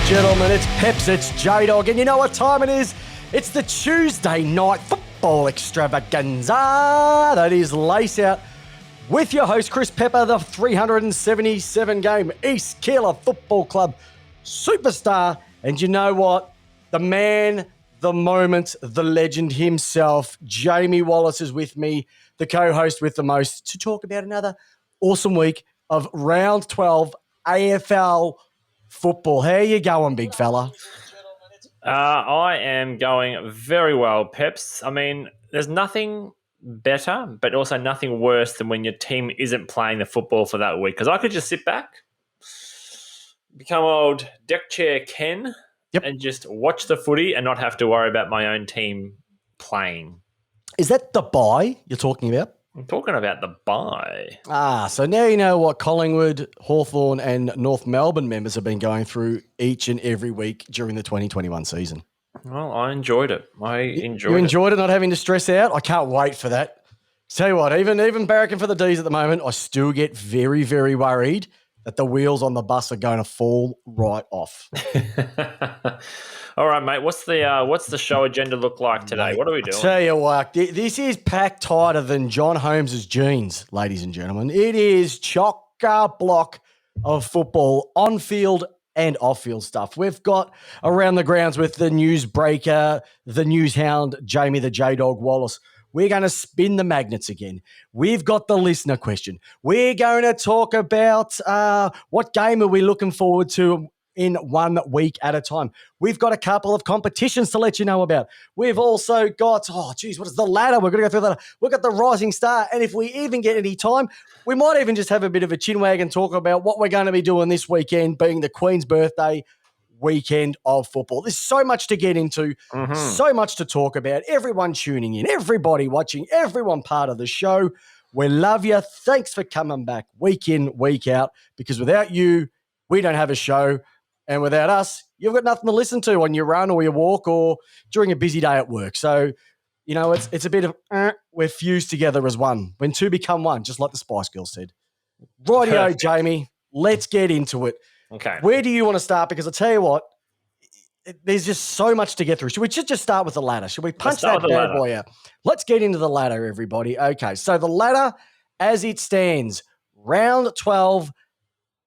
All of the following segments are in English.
gentlemen, it's Peps, it's J-Dog, and you know what time it is? It's the Tuesday night football extravaganza. That is Lace Out with your host, Chris Pepper, the 377-game East Keilor Football Club superstar. And you know what? The man, the moment, the legend himself, Jamie Wallis is with me, the co-host with the most, to talk about another awesome week of Round 12 AFL football. How you going, big fella? I am going very well, Peps. I mean, there's nothing better, but also nothing worse than when your team isn't playing the football for that week. Because I could just sit back, become old deck chair Ken, and just watch the footy and not have to worry about my own team playing. Is that the bye you're talking about? I'm talking about the bye. So now you know what Collingwood, Hawthorn and North Melbourne members have been going through each and every week during the 2021 season. Well, I enjoyed it. You enjoyed it, not having to stress out? I can't wait for that. Tell you what, even barracking for the Ds at the moment, I still get very, very worried that the wheels on the bus are going to fall right off. All right, mate. What's the show agenda look like today? Mate, what are we doing? I tell you what, this is packed tighter than John Holmes's jeans, ladies and gentlemen. It is chock-a-block of football, on-field and off-field stuff. We've got around the grounds with the newsbreaker, the news hound, Jamie the J-Dog Wallis. We're going to spin the magnets again. We've got the listener question. We're going to talk about what game are we looking forward to in 1 week at a time. We've got a couple of competitions to let you know about. We've also got, what is the ladder? We're going to go through the ladder. We've got the rising star. And if we even get any time, we might even just have a bit of a chinwag and talk about what we're going to be doing this weekend, being the Queen's birthday weekend of football. There's so much to get into, so much to talk about. Everyone tuning in, everybody watching, everyone part of the show. We love you. Thanks for coming back week in, week out, because without you, we don't have a show. And without us, you've got nothing to listen to on your run or your walk or during a busy day at work. So, you know, it's a bit of, we're fused together as one. When two become one, just like the Spice Girls said. Rightio, Jamie, let's get into it. Okay. Where do you want to start? Because I tell you what, there's just so much to get through. Should we just start with the ladder? Should we punch that bad boy out? Let's get into the ladder, everybody. Okay, so the ladder as it stands, round 12,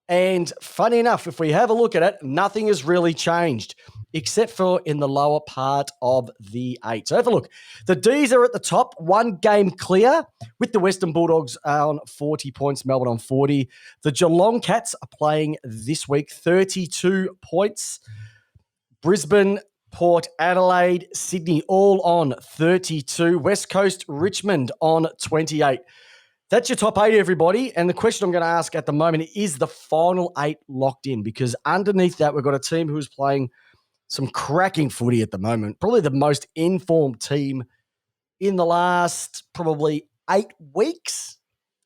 and funny enough, if we have a look at it, nothing has really changed except for in the lower part of the 8. So have a look. The Ds are at the top, 1 game clear with the Western Bulldogs on 40 points, Melbourne on 40. The Geelong Cats are playing this week, 32 points. Brisbane, Port Adelaide, Sydney all on 32. West Coast, Richmond on 28. That's your top 8, everybody. And the question I'm going to ask at the moment is the final 8 locked in? Because underneath that, we've got a team who's playing some cracking footy at the moment. Probably the most informed team in the last probably 8 weeks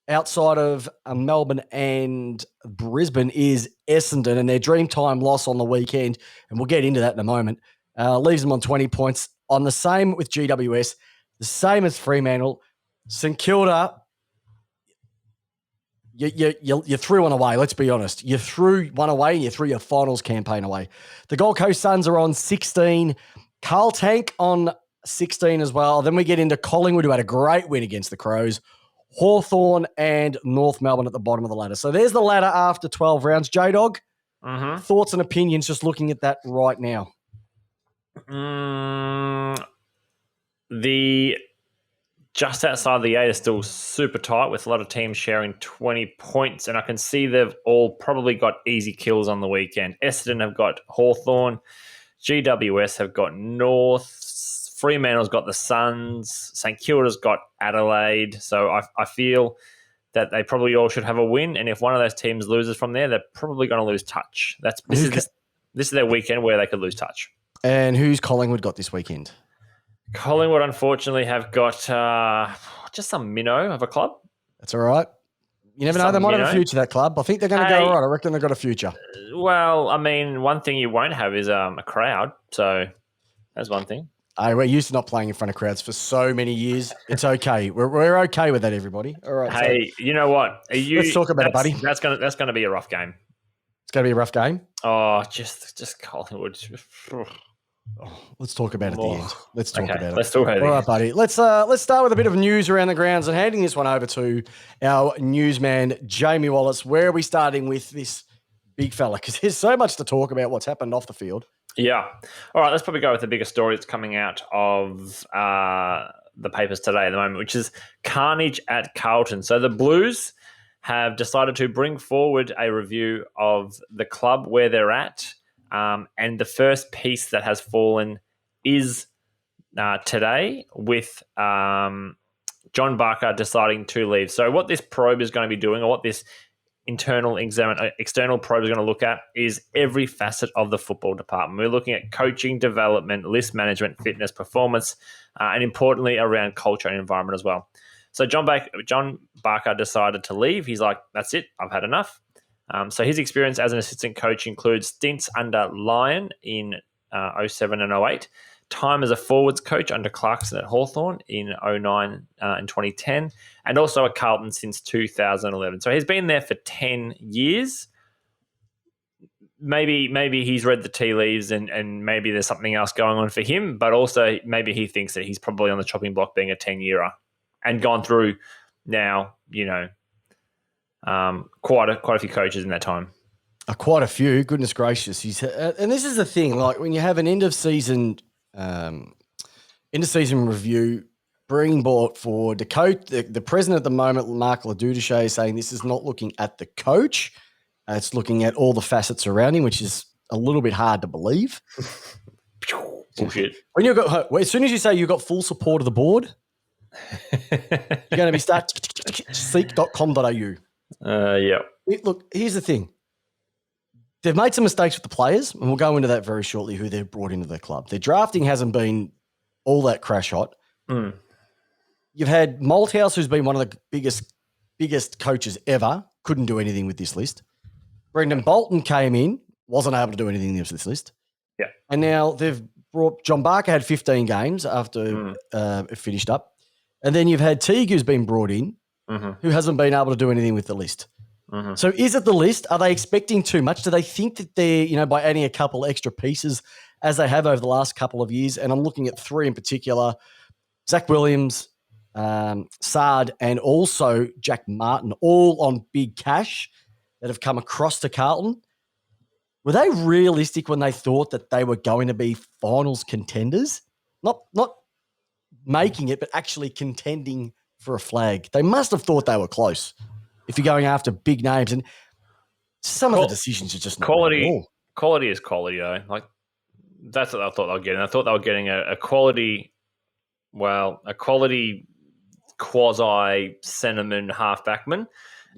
outside of Melbourne and Brisbane is Essendon and their Dreamtime loss on the weekend. And we'll get into that in a moment. Leaves them on 20 points. On the same with GWS, the same as Fremantle. St Kilda, you threw one away, let's be honest. You threw one away and you threw your finals campaign away. The Gold Coast Suns are on 16. Carl Tank on 16 as well. Then we get into Collingwood, who had a great win against the Crows. Hawthorn and North Melbourne at the bottom of the ladder. So there's the ladder after 12 rounds. J-Dog, thoughts and opinions just looking at that right now? The just outside the 8 is still super tight with a lot of teams sharing 20 points, and I can see they've all probably got easy kills on the weekend. Essendon have got Hawthorn, GWS have got North, Fremantle's got the Suns, St Kilda's got Adelaide, so I feel that they probably all should have a win, and if one of those teams loses from there, they're probably going to lose touch. This is their weekend where they could lose touch. And who's Collingwood got this weekend? Collingwood, unfortunately, have got just some minnow of a club. That's all right. You never know. They might have a future, that club. I think they're going to go all right. I reckon they've got a future. Well, I mean, one thing you won't have is a crowd. So that's one thing. Hey, we're used to not playing in front of crowds for so many years. It's okay. We're okay with that, everybody. All right. Hey, you know what? Let's talk about it, buddy. That's gonna be a rough game. It's going to be a rough game. Oh, just Collingwood. Let's talk about it at the end. Let's talk about it. Let's talk about it. All right, buddy. Let's start with a bit of news around the grounds and handing this one over to our newsman, Jamie Wallis. Where are we starting with this big fella? Because there's so much to talk about what's happened off the field. Yeah. All right, let's probably go with the biggest story that's coming out of the papers today at the moment, which is carnage at Carlton. So the Blues have decided to bring forward a review of the club where they're at. And the first piece that has fallen is today with John Barker deciding to leave. So what this probe is going to be doing, or what this external probe is going to look at, is every facet of the football department. We're looking at coaching, development, list management, fitness, performance, and importantly around culture and environment as well. So John Barker decided to leave. He's like, that's it. I've had enough. So his experience as an assistant coach includes stints under Lyon in 07 and 08, time as a forwards coach under Clarkson at Hawthorn in 09 and 2010, and also at Carlton since 2011. So he's been there for 10 years. Maybe he's read the tea leaves and maybe there's something else going on for him, but also maybe he thinks that he's probably on the chopping block being a 10-yearer and gone through now, quite a few coaches in that time. Quite a few. Goodness gracious. And this is the thing, like when you have an end of season review, bringing brought forward the coach, the president at the moment, Mark Laduduche, is saying this is not looking at the coach. It's looking at all the facets around him, which is a little bit hard to believe. Bullshit. As soon as you say you've got full support of the board, you're going to be seek.com.au. Yeah. Look, here's the thing. They've made some mistakes with the players, and we'll go into that very shortly, who they've brought into the club. Their drafting hasn't been all that crash hot. Mm. You've had Malthouse, who's been one of the biggest coaches ever, couldn't do anything with this list. Brendan Bolton came in, wasn't able to do anything with this list. Yeah. And now they've brought John Barker, had 15 games after it finished up. And then you've had Teague, who's been brought in, who hasn't been able to do anything with the list. Mm-hmm. So is it the list? Are they expecting too much? Do they think that they're, by adding a couple extra pieces as they have over the last couple of years? And I'm looking at three in particular, Zach Williams, Sard, and also Jack Martin, all on big cash that have come across to Carlton. Were they realistic when they thought that they were going to be finals contenders? Not making it, but actually contending for a flag. They must have thought they were close if you're going after big names. And some of the decisions are just not quality. Quality is quality, though. Like, that's what I thought they were getting. I thought they were getting a quality quasi centerman half-backman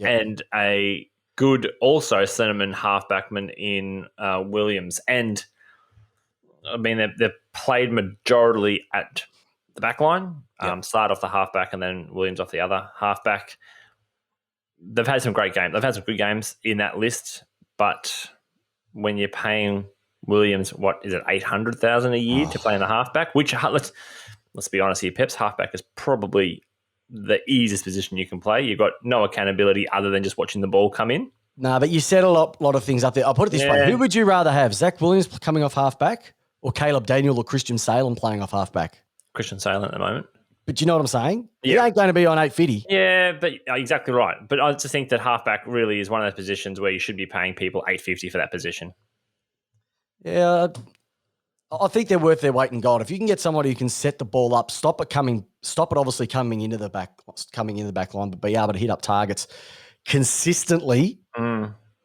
and a good also centerman half-backman in Williams. And, I mean, they've played majorly at the back line, start off the halfback and then Williams off the other halfback. They've had some great games. They've had some good games in that list, but when you're paying Williams, what is it, $800,000 a year to play in the halfback? Which let's be honest here, Peps halfback is probably the easiest position you can play. You've got no accountability other than just watching the ball come in. No, but you said a lot of things up there. I'll put it this way: who would you rather have, Zach Williams coming off halfback, or Caleb Daniel or Christian Salem playing off halfback? Christian Salem at the moment. But you know what I'm saying? Yeah. You ain't going to be on $850. Yeah, but exactly right. But I just think that halfback really is one of those positions where you should be paying people $850 for that position. Yeah, I think they're worth their weight in gold. If you can get somebody who can set the ball up, stop it obviously coming into the back line, but be able to hit up targets consistently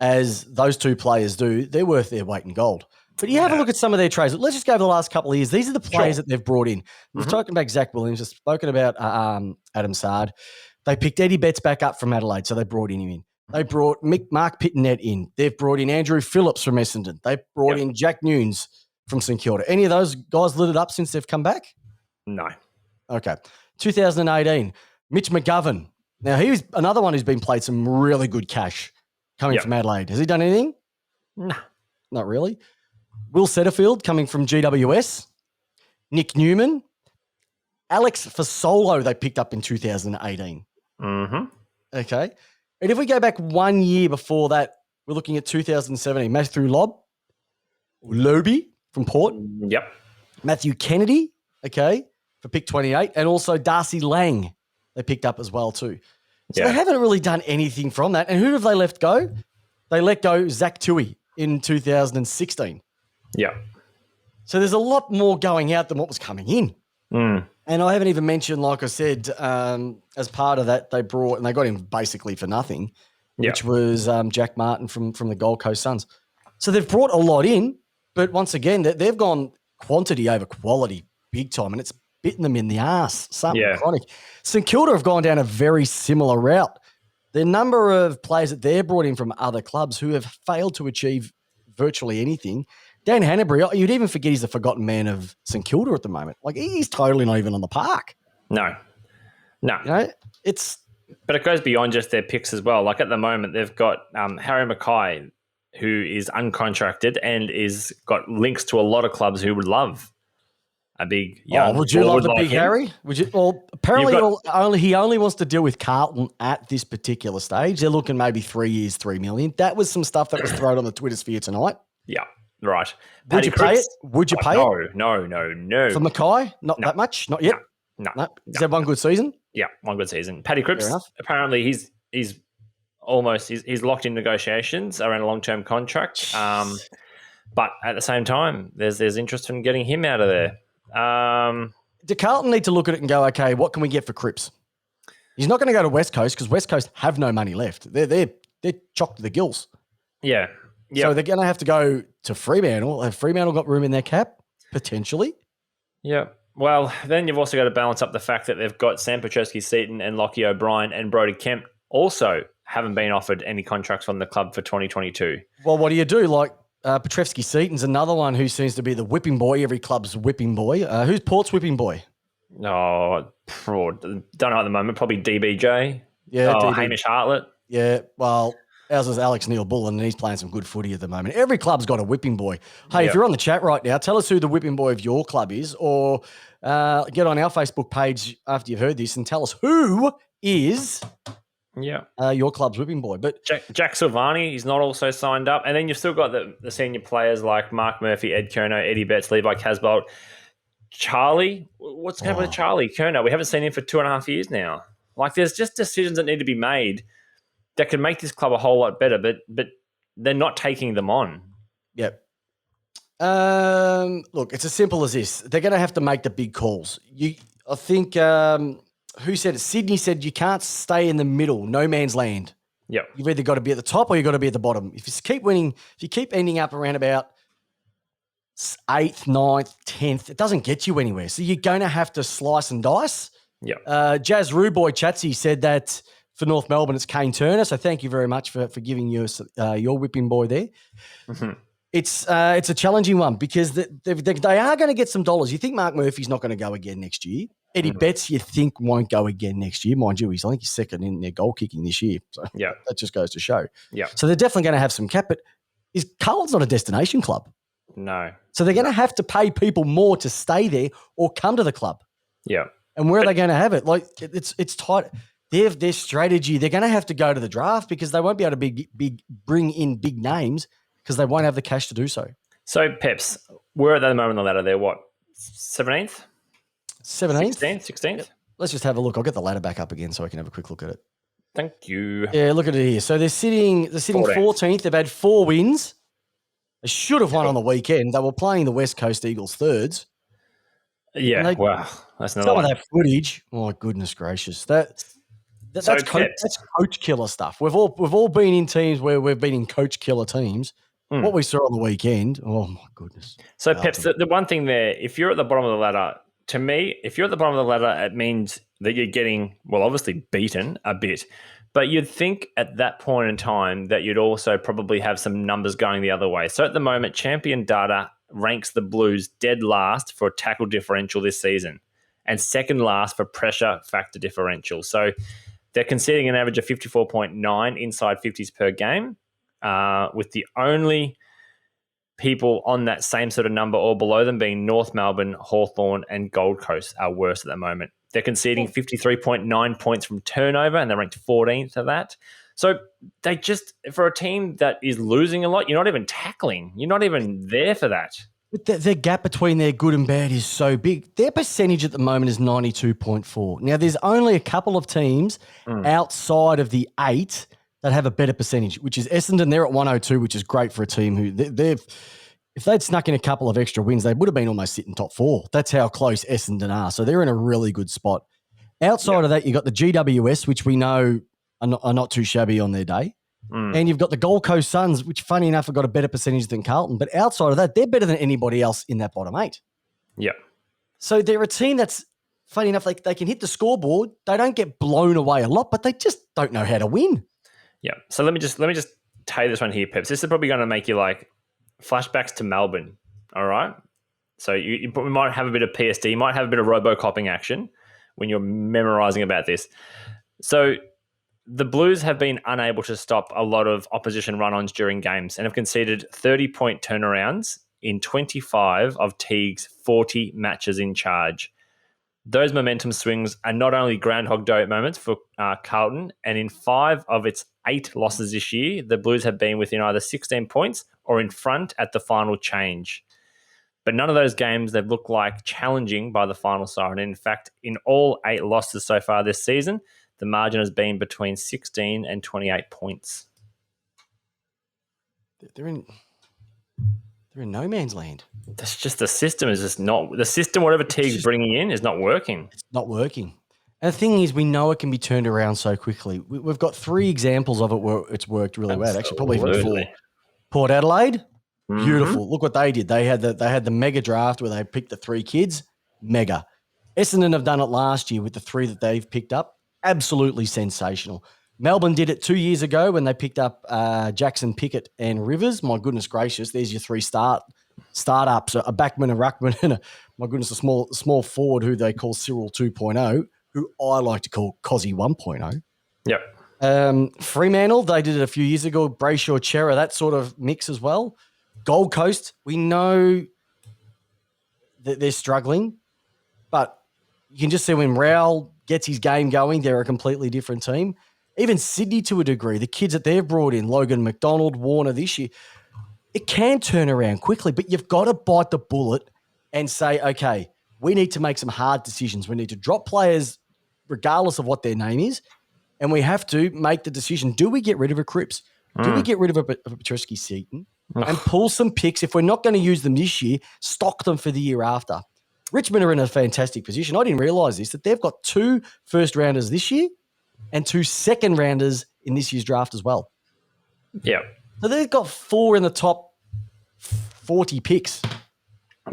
as those two players do, they're worth their weight in gold. But you have a look at some of their trades. Let's just go over the last couple of years. These are the players that they've brought in. We've talked about Zach Williams. We've spoken about Adam Sard. They picked Eddie Betts back up from Adelaide, so they brought him in. They brought Mark Pittonet in. They've brought in Andrew Phillips from Essendon. They've brought in Jack Nunes from St Kilda. Any of those guys lit it up since they've come back? No. Okay. 2018, Mitch McGovern. Now, he was another one who's been played some really good cash coming from Adelaide. Has he done anything? No. Not really. Will Setterfield coming from GWS. Nick Newman. Alex Fasolo they picked up in 2018. Mm-hmm. Okay. And if we go back 1 year before that, we're looking at 2017. Matthew Lobby from Port. Yep. Matthew Kennedy, okay, for pick 28. And also Darcy Lang, they picked up as well too. So they haven't really done anything from that. And who have they left go? They let go Zach Tui in 2016. Yeah. So there's a lot more going out than what was coming in. Mm. And I haven't even mentioned, like I said, as part of that, they brought, and they got him basically for nothing, which was Jack Martin from the Gold Coast Suns. So they've brought a lot in, but once again, they've gone quantity over quality big time, and it's bitten them in the ass, something chronic. St Kilda have gone down a very similar route. The number of players that they're brought in from other clubs who have failed to achieve virtually anything. Dan Hanbury, you'd even forget he's the forgotten man of St Kilda at the moment. Like, he's totally not even on the park. No. You know, but it goes beyond just their picks as well. Like at the moment, they've got Harry Mackay, who is uncontracted and is got links to a lot of clubs who would love a big young. Would you love the big Harry? Would you? Well, apparently he only wants to deal with Carlton at this particular stage. They're looking maybe 3 years, $3 million. That was some stuff that was thrown on the Twitter sphere tonight. Yeah, right. Would you pay it? Would you pay it? No. For Mackay? Not that much? Not yet? No. Is that one good season? Yeah, one good season. Paddy Cripps, apparently he's locked in negotiations around a long-term contract. But at the same time, there's interest in getting him out of there. Do Carlton need to look at it and go, okay, what can we get for Cripps? He's not going to go to West Coast because West Coast have no money left. They're chocked to the gills. Yeah. So they're going to have to go to Fremantle. Have Fremantle got room in their cap? Potentially. Yeah. Well, then you've also got to balance up the fact that they've got Sam Petrovsky-Seton and Lockie O'Brien and Brodie Kemp also haven't been offered any contracts from the club for 2022. Well, what do you do? Like Petrovsky-Seton's another one who seems to be the whipping boy, every club's whipping boy. Who's Port's whipping boy? Oh, don't know at the moment. Probably DBJ. Yeah. Hamish Hartlett. Yeah, well, ours is Alex Neil-Bullen, and he's playing some good footy at the moment. Every club's got a whipping boy. Hey, if you're on the chat right now, tell us who the whipping boy of your club is, or get on our Facebook page after you've heard this and tell us who is your club's whipping boy. But Jack Silvani, he's not also signed up. And then you've still got the senior players like Mark Murphy, Ed Kerno, Eddie Betts, Levi Casbolt. Charlie, what's happened with Charlie Kerno? We haven't seen him for 2.5 years now. Like, there's just decisions that need to be made that could make this club a whole lot better, but they're not taking them on. Yep. Look, it's as simple as this. They're going to have to make the big calls. I think, who said it? Sydney said you can't stay in the middle, no man's land. Yep. You've either got to be at the top or you've got to be at the bottom. If you keep winning, if you keep ending up around about 8th, 9th, 10th, it doesn't get you anywhere. So you're going to have to slice and dice. Yeah. Jazz Ruboy Chatsy said that for North Melbourne, it's Kane Turner. So thank you very much for giving us your whipping boy there. Mm-hmm. It's a challenging one because they are going to get some dollars. You think Mark Murphy's not going to go again next year? Eddie Betts, you think, won't go again next year. Mind you, I think he's second in their goal kicking this year. So that just goes to show. Yeah. So they're definitely going to have some cap, but Carlton's not a destination club. No. So they're going to have to pay people more to stay there or come to the club. Yeah. And where are they going to have it? Like, it's tight. Their strategy, they're going to have to go to the draft because they won't be able to bring in big names because they won't have the cash to do so. So, Peps, we're at the moment on the ladder. They're what, 17th? 17th? 16th? Yep. Let's just have a look. I'll get the ladder back up again so I can have a quick look at it. Thank you. Yeah, look at it here. So they're sitting 14th. They've had 4 wins. They should have won on the weekend. They were playing the West Coast Eagles thirds. Yeah, wow. That's another some one. of that footage. Oh, goodness gracious. That's coach killer stuff. We've all been in teams where we've been in coach killer teams. What we saw on the weekend, oh my goodness. So Peps, the one thing there, if you're at the bottom of the ladder, to me, if you're at the bottom of the ladder, it means that you're getting, well, obviously beaten a bit. But you'd think at that point in time that you'd also probably have some numbers going the other way. So at the moment, Champion Data ranks the Blues dead last for tackle differential this season and second last for pressure factor differential. So they're conceding an average of 54.9 inside 50s per game, with the only people on that same sort of number or below them being North Melbourne, Hawthorn, and Gold Coast are worse at the moment. They're conceding 53.9 points from turnover, and they're ranked 14th of that. So they just, for a team that is losing a lot, you're not even tackling. You're not even there for that. But the gap between their good and bad is so big. Their percentage at the moment is 92.4. Now, there's only a couple of teams outside of the 8 that have a better percentage, which is Essendon. They're at 102, which is great for a team who if they'd snuck in a couple of extra wins, they would have been almost sitting top 4. That's how close Essendon are. So they're in a really good spot. Outside of that, you've got the GWS, which we know are not too shabby on their day. And you've got the Gold Coast Suns, which, funny enough, have got a better percentage than Carlton. But outside of that, they're better than anybody else in that bottom 8. Yeah. So they're a team that's, funny enough, they can hit the scoreboard. They don't get blown away a lot, but they just don't know how to win. Yeah. So let me just tell you this one here, Peps. This is probably going to make you like flashbacks to Melbourne. All right. So you might have a bit of PSD. You might have a bit of robo-copping action when you're memorizing about this. So the Blues have been unable to stop a lot of opposition run-ons during games and have conceded 30-point turnarounds in 25 of Teague's 40 matches in charge. Those momentum swings are not only Groundhog Day moments for Carlton, and in 5 of its 8 losses this year, the Blues have been within either 16 points or in front at the final change. But none of those games, they've looked like challenging by the final siren. In fact, in all 8 losses so far this season, the margin has been between 16 and 28 points. They're in no man's land. That's just the system is just not the system. Whatever Teague's bringing in is not working. It's not working. And the thing is, we know it can be turned around so quickly. We've got 3 examples of it where it's worked really well. Actually, probably even 4. Port Adelaide, beautiful. Look what they did. They had the mega draft where they picked the 3 kids. Mega. Essendon have done it last year with the 3 that they've picked up. Absolutely sensational. Melbourne did it 2 years ago when they picked up Jackson Pickett and Rivers. My goodness gracious, there's your 3 startups, a backman, a ruckman, and a small forward who they call Cyril 2.0, who I like to call Cozzy 1.0. Yep. Fremantle, they did it a few years ago. Brayshaw, Chera, that sort of mix as well. Gold Coast, we know that they're struggling, but you can just see when Rowell gets his game going, they're a completely different team. Even Sydney to a degree, the kids that they've brought in, Logan McDonald, Warner this year, it can turn around quickly, but you've got to bite the bullet and say, okay, we need to make some hard decisions. We need to drop players regardless of what their name is, and we have to make the decision. Do we get rid of a Cripps? Do we get rid of a Petreski-Seaton and pull some picks? If we're not going to use them this year, stock them for the year after. Richmond are in a fantastic position. I didn't realise this, that they've got 2 first-rounders this year and 2 second-rounders in this year's draft as well. Yeah. So they've got 4 in the top 40 picks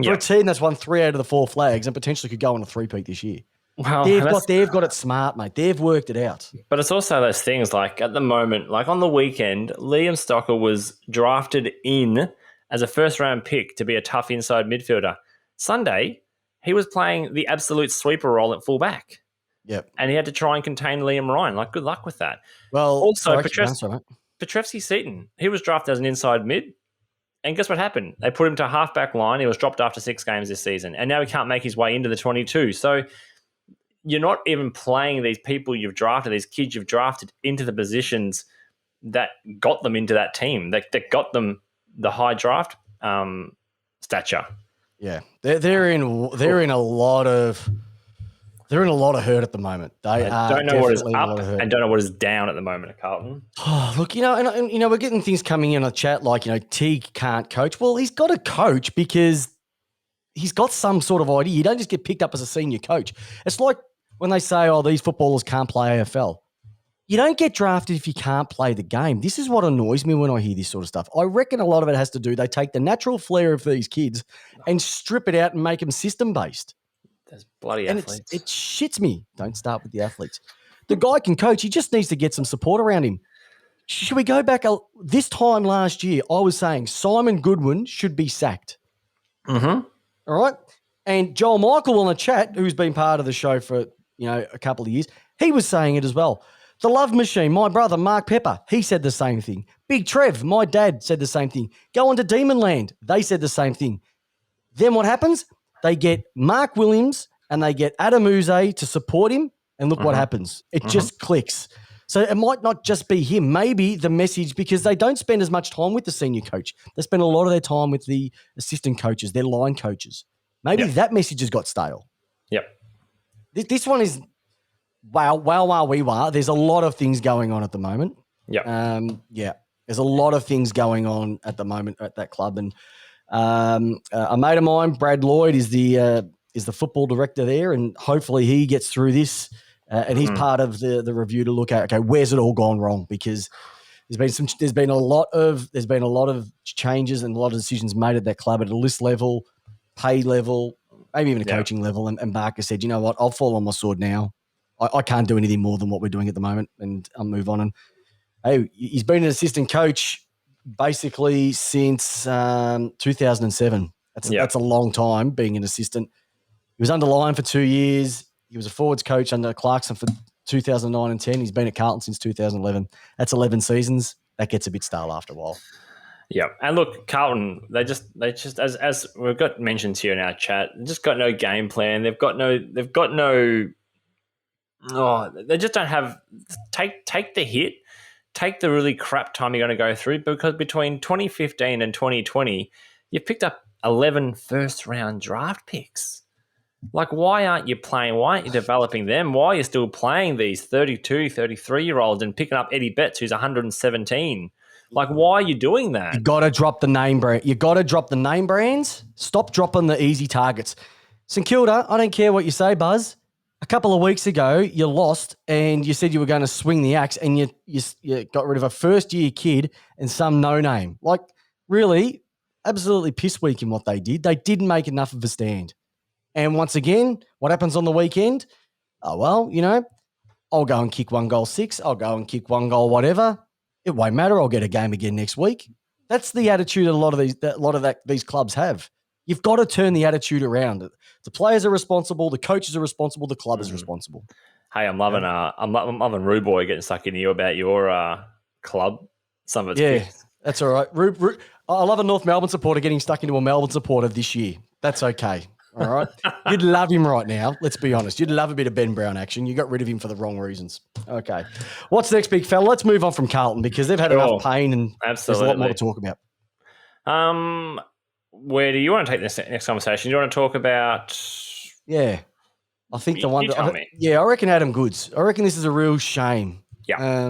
for a team that's won 3 out of the 4 flags and potentially could go on a 3-peat this year. Well, they've got it smart, mate. They've worked it out. But it's also those things like at the moment, like on the weekend, Liam Stocker was drafted in as a first-round pick to be a tough inside midfielder. Sunday, he was playing the absolute sweeper role at fullback. Yep. And he had to try and contain Liam Ryan. Like, good luck with that. Well, also, Petreski-Seaton, he was drafted as an inside mid. And guess what happened? They put him to half-back line. He was dropped after 6 games this season. And now he can't make his way into the 22. So you're not even playing these people you've drafted, these kids you've drafted into the positions that got them into that team, that got them the high draft stature. Yeah, they're in a lot of hurt at the moment. They don't know what is up and don't know what is down at the moment at Carlton. Oh, look, and we're getting things coming in the chat like Teague can't coach. Well, he's got to coach because he's got some sort of idea. You don't just get picked up as a senior coach. It's like when they say, "Oh, these footballers can't play AFL." You don't get drafted if you can't play the game. This is what annoys me when I hear this sort of stuff. I reckon a lot of it has to do, they take the natural flair of these kids and strip it out and make them system-based. There's bloody athletes. It shits me. Don't start with the athletes. The guy can coach. He just needs to get some support around him. Should we go back? This time last year, I was saying Simon Goodwin should be sacked. Mm-hmm. All right? And Joel Michael on the chat, who's been part of the show for a couple of years, he was saying it as well. The Love Machine, my brother, Mark Pepper, he said the same thing. Big Trev, my dad, said the same thing. Go on to Demonland, they said the same thing. Then what happens? They get Mark Williams and they get Adam Uze to support him, and look what happens. It just clicks. So it might not just be him. Maybe the message, because they don't spend as much time with the senior coach. They spend a lot of their time with the assistant coaches, their line coaches. Maybe that message has got stale. Yep. This one is wow. There's a lot of things going on at the moment. Yep. There's a lot of things going on at the moment at that club. And a mate of mine, Brad Lloyd, is the football director there, and hopefully he gets through this. And he's part of the review to look at, okay, where's it all gone wrong? Because there's been a lot of changes and a lot of decisions made at that club at a list level, pay level, maybe even a coaching level. And Barker said, you know what, I'll fall on my sword now. I can't do anything more than what we're doing at the moment, and I'll move on. And hey, he's been an assistant coach basically since 2007. That's a long time being an assistant. He was under Lyon for 2 years. He was a forwards coach under Clarkson for 2009 and 10. He's been at Carlton since 2011. That's 11 seasons. That gets a bit stale after a while. Yeah, and look, Carlton, they just as we've got mentions here in our chat, they just got no game plan. They just don't have take the hit, take the really crap time you're going to go through, because between 2015 and 2020, you've picked up 11 first-round draft picks. Like, why aren't you playing? Why aren't you developing them? Why are you still playing these 32, 33-year-olds and picking up Eddie Betts, who's 117? Like, why are you doing that? You got to drop the name brand. You got to drop the name brands. Stop dropping the easy targets. St Kilda, I don't care what you say, Buzz. A couple of weeks ago, you lost and you said you were going to swing the axe, and you got rid of a first-year kid and some no-name. Like, really, absolutely piss weak in what they did. They didn't make enough of a stand. And once again, what happens on the weekend? Oh, well, I'll go and kick 1 goal 6. I'll go and kick 1 goal whatever. It won't matter. I'll get a game again next week. That's the attitude these clubs have. You've got to turn the attitude around. The players are responsible. The coaches are responsible. The club is responsible. Hey, I'm loving Rue Boy getting stuck into you about your club. Some of it's picks. That's all right. I love a North Melbourne supporter getting stuck into a Melbourne supporter this year. That's okay. All right. You'd love him right now. Let's be honest. You'd love a bit of Ben Brown action. You got rid of him for the wrong reasons. Okay. What's next, big fella? Let's move on from Carlton, because they've had enough pain and there's a lot more to talk about. Where do you want to take this next conversation? Do you want to talk about? Yeah. I think I reckon Adam Goods. I reckon this is a real shame. Yeah.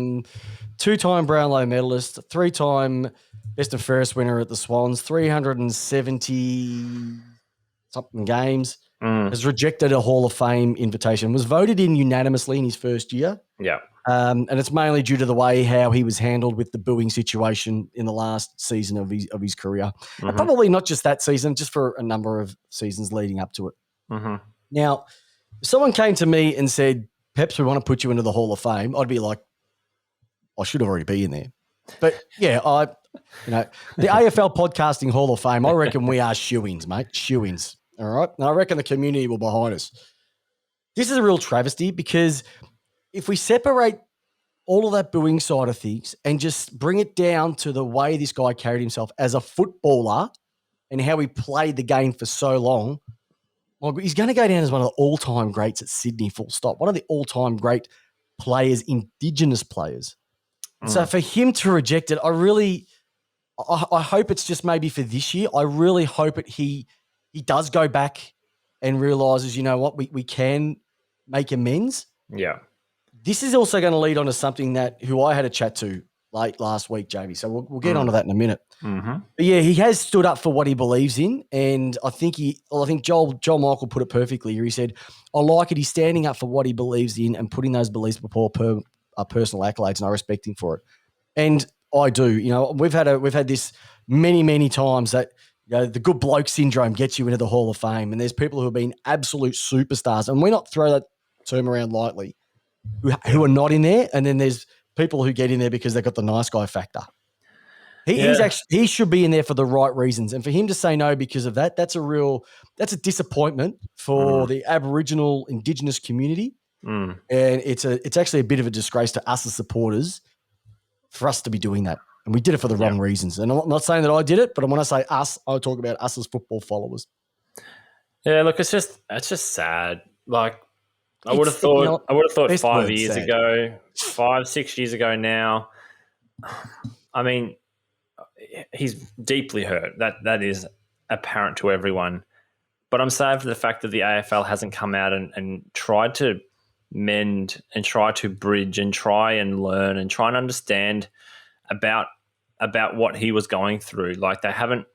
2-time Brownlow medalist, 3-time best and fairest winner at the Swans, 370 something games, has rejected a Hall of Fame invitation, was voted in unanimously in his first year. Yeah. And it's mainly due to the way how he was handled with the booing situation in the last season of his career. Mm-hmm. And probably not just that season, just for a number of seasons leading up to it. Mm-hmm. Now, if someone came to me and said, Peps, we want to put you into the Hall of Fame, I'd be like, I should already be in there. But yeah, the AFL Podcasting Hall of Fame, I reckon we are shoo-ins, mate. Shoo-ins. All right. And I reckon the community will behind us. This is a real travesty, because if we separate all of that booing side of things and just bring it down to the way this guy carried himself as a footballer and how he played the game for so long, well, he's going to go down as one of the all-time greats at Sydney, full stop. One of the all-time great players, Indigenous players. So for him to reject it, I hope it's just maybe for this year. I really hope he does go back and realizes, you know what, we can make amends. Yeah. This is also going to lead on to something who I had a chat to late last week, Jamie. So we'll get onto that in a minute. Mm-hmm. But yeah, he has stood up for what he believes in, and I think Joel Michael put it perfectly here. He said, "I like it. He's standing up for what he believes in and putting those beliefs before personal accolades, and I respect him for it." And I do. We've had this many times that the good bloke syndrome gets you into the Hall of Fame, and there's people who have been absolute superstars, and we're not throw that term around lightly, who are not in there, and then there's people who get in there because they've got the nice guy factor. He should be in there for the right reasons, and for him to say no because of that, that's a disappointment for the Aboriginal Indigenous community, and it's actually a bit of a disgrace to us as supporters for us to be doing that, and we did it for the wrong reasons. And I'm not saying that I did it, but when I say us, I talk about us as football followers. Yeah, look, it's just sad. Like, I would have thought best 5 word, years sad. ago, 5-6 years ago now. I mean, he's deeply hurt. That is apparent to everyone. But I'm sad for the fact that the AFL hasn't come out and tried to mend and try to bridge and try and learn and try and understand about what he was going through. Like, they haven't,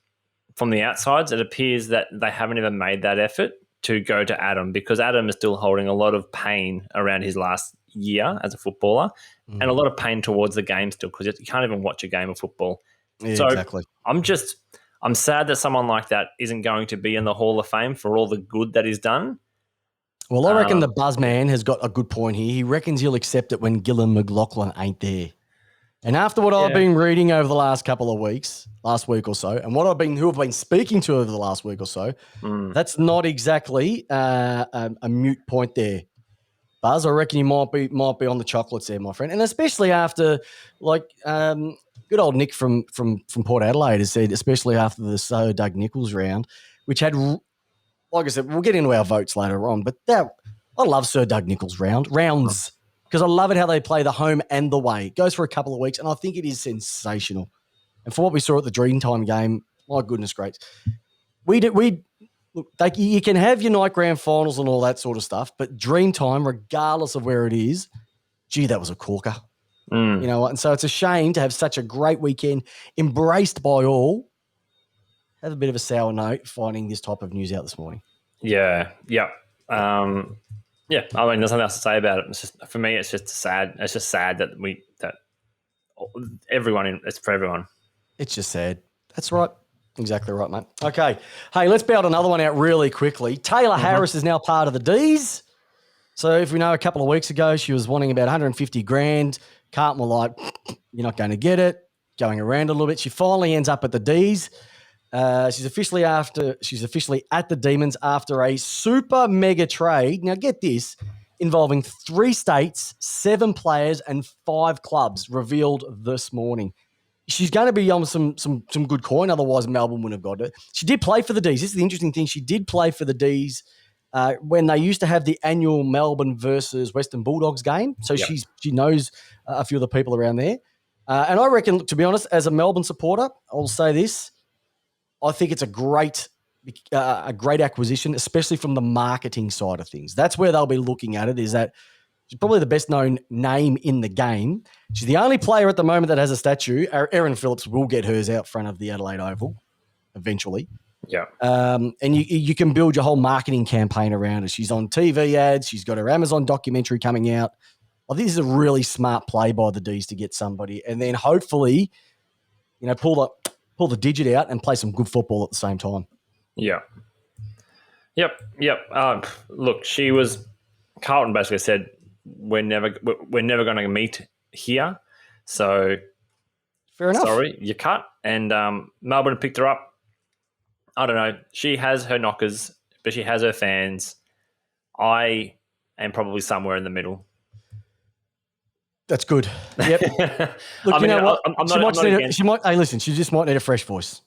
from the outsides, it appears that they haven't even made that effort to go to Adam, because Adam is still holding a lot of pain around his last year as a footballer and a lot of pain towards the game still, because you can't even watch a game of football. Yeah, so exactly. I'm sad that someone like that isn't going to be in the Hall of Fame for all the good that he's done. Well, I reckon the Buzzman has got a good point here. He reckons he'll accept it when Gillon McLachlan ain't there. And after what I've been reading over the last couple of weeks, last week or so, and who I've been speaking to over the last week or so, that's not exactly a mute point there. Buzz, I reckon you might be on the chocolates there, my friend. And especially after, like, good old Nick from Port Adelaide has said, especially after the Doug Nicholls round, which had, like I said, we'll get into our votes later on, but I love Sir Doug Nicholls rounds, because I love it how they play the home and the away. It goes for a couple of weeks, and I think it is sensational. And for what we saw at the Dreamtime game, my goodness gracious, you can have your night grand finals and all that sort of stuff, but Dreamtime, regardless of where it is, gee, that was a corker. You know what? And so it's a shame to have such a great weekend embraced by all. Have a bit of a sour note finding this type of news out this morning. Yeah. I mean, there's nothing else to say about it. It's just, for me, it's just sad. It's just sad that it's for everyone. It's just sad. That's right. Exactly right, mate. Okay. Hey, let's belt another one out really quickly. Tayla Harris is now part of the Ds. So if we know, a couple of weeks ago, she was wanting about 150 grand. Carlton were like, you're not going to get it. Going around a little bit. She finally ends up at the Ds. She's officially at the Demons after a super mega trade. Now get this, involving 3 states, 7 players, and 5 clubs revealed this morning. She's going to be on some good coin, otherwise Melbourne wouldn't have got it. She did play for the Ds. This is the interesting thing. She did play for the Ds when they used to have the annual Melbourne versus Western Bulldogs game. So she knows a few of the people around there. And I reckon, to be honest, as a Melbourne supporter, I'll say this. I think it's a great acquisition, especially from the marketing side of things. That's where they'll be looking at it, is that she's probably the best known name in the game. She's the only player at the moment that has a statue. Erin Phillips will get hers out front of the Adelaide Oval eventually. Yeah. And you can build your whole marketing campaign around her. She's on TV ads. She's got her Amazon documentary coming out. I think this is a really smart play by the Ds to get somebody, and then hopefully, pull the digit out and play some good football at the same time. Yeah. Yep. Look, Carlton basically said, we're never going to meet here. So fair enough. Sorry, you cut. And Melbourne picked her up. I don't know. She has her knockers, but she has her fans. I am probably somewhere in the middle. That's good. Yep. Look, she just might need a fresh voice.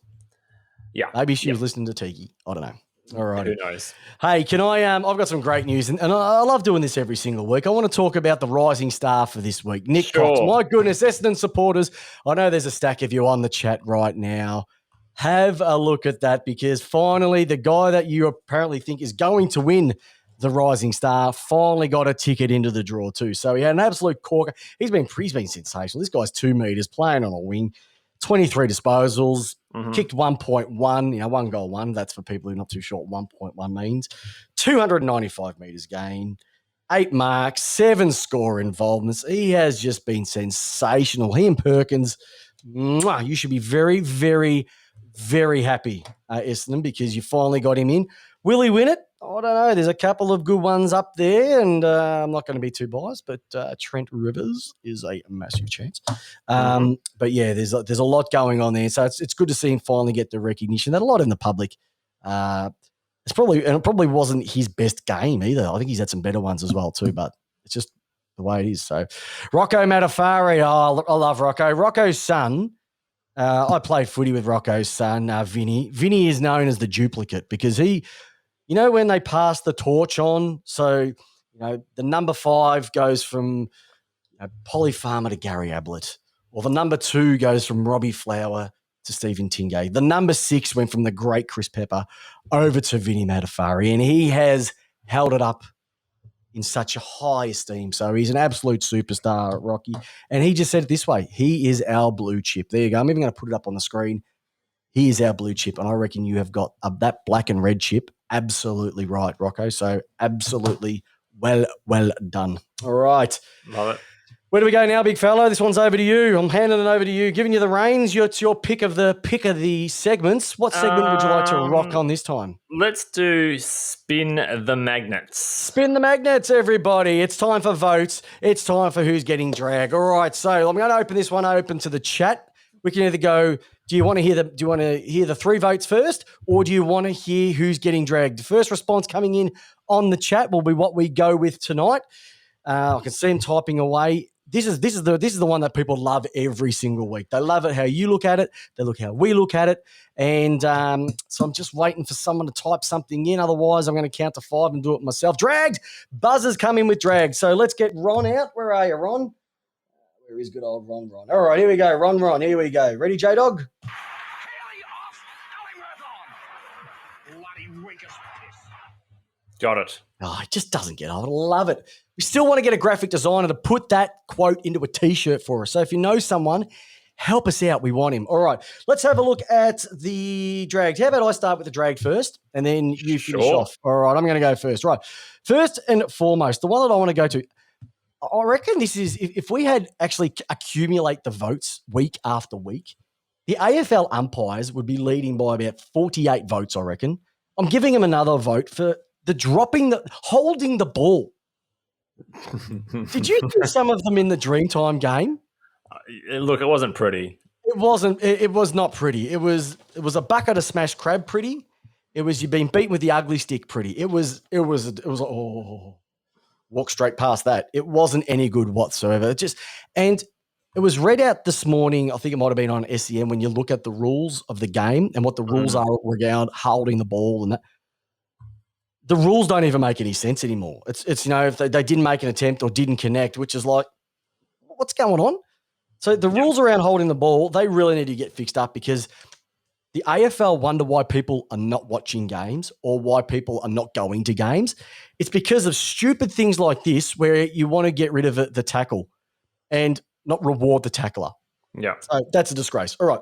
Yeah. Maybe she was listening to Tiki. I don't know. All right. Who knows? Hey, can I? I've got some great news, and I love doing this every single week. I want to talk about the rising star for this week, Nick Cox. My goodness, Essendon supporters. I know there's a stack of you on the chat right now. Have a look at that, because finally the guy that you apparently think is going to win the rising star finally got a ticket into the draw too. So he had an absolute corker. He's been sensational. This guy's 2 meters, playing on a wing, 23 disposals, kicked 1.1, 1 goal, 1. That's for people who are not too sure what 1.1 means. 295 meters gained, 8 marks, 7 score involvements. He has just been sensational. He and Perkins, you should be very, very, very happy, Essendon, because you finally got him in. Will he win it? I don't know. There's a couple of good ones up there, and I'm not going to be too biased, but Trent Rivers is a massive chance. But yeah, there's a lot going on there, so it's good to see him finally get the recognition that a lot in the public. It probably wasn't his best game either. I think he's had some better ones as well too, but it's just the way it is. So Rocco Matafari, I love Rocco. Rocco's son. I played footy with Rocco's son, Vinny. Vinny is known as the duplicate because he. When they pass the torch on, so The number 5 goes from Polly Farmer to Gary Ablett, or the number 2 goes from Robbie Flower to Stephen Tingay. The number 6 went from the great Chris Pepper over to Vinny Matafari, and he has held it up in such a high esteem. So he's an absolute superstar, Rocky. And he just said it this way: he is our blue chip. There you go. I'm even going to put it up on the screen. He is our blue chip, and I reckon you have got that black and red chip absolutely right, Rocco. So absolutely well done. All right. Love it. Where do we go now, big fellow? This one's over to you. I'm handing it over to you, giving you the reins. It's your pick of the segments. What segment would you like to rock on this time? Let's do Spin the Magnets. Spin the magnets, everybody. It's time for votes. It's time for who's getting dragged. All right, so I'm going to open this one open to the chat. We can either go, do you want to hear the 3 votes first, or do you want to hear who's getting dragged? The first response coming in on the chat will be what we go with tonight. I can see him typing away. This is the one that people love every single week. They love it how you look at it. They look how we look at it. And so I'm just waiting for someone to type something in. Otherwise, I'm going to count to 5 and do it myself. Dragged. Buzzers come in with dragged. So let's get Ron out. Where are you, Ron? Where is good old Ron? All right, here we go. Ron. Here we go. Ready, J-Dog? Got it. Oh, it just doesn't get old. I love it. We still want to get a graphic designer to put that quote into a T-shirt for us. So if you know someone, help us out. We want him. All right, let's have a look at the drags. How about I start with the drag first, and then you finish off? All right, I'm going to go first. Right, first and foremost, the one that I want to go to, I reckon this is, if we had actually accumulate the votes week after week, the AFL umpires would be leading by about 48 votes, I reckon. I'm giving them another vote for holding the ball. Did you see some of them in the Dreamtime game? Look, it wasn't pretty. It wasn't. It was not pretty. It was a bucket of smashed crab pretty. It was you being beaten with the ugly stick pretty. It was walk straight past that. It wasn't any good whatsoever. And it was read out this morning. I think it might have been on SEM when you look at the rules of the game and what the rules are regarding holding the ball and that. The rules don't even make any sense anymore. It's if they didn't make an attempt or didn't connect, which is like, what's going on? So the rules around holding the ball, they really need to get fixed up because the AFL wonder why people are not watching games or why people are not going to games. It's because of stupid things like this where you want to get rid of the tackle and not reward the tackler. Yeah. So that's a disgrace. All right.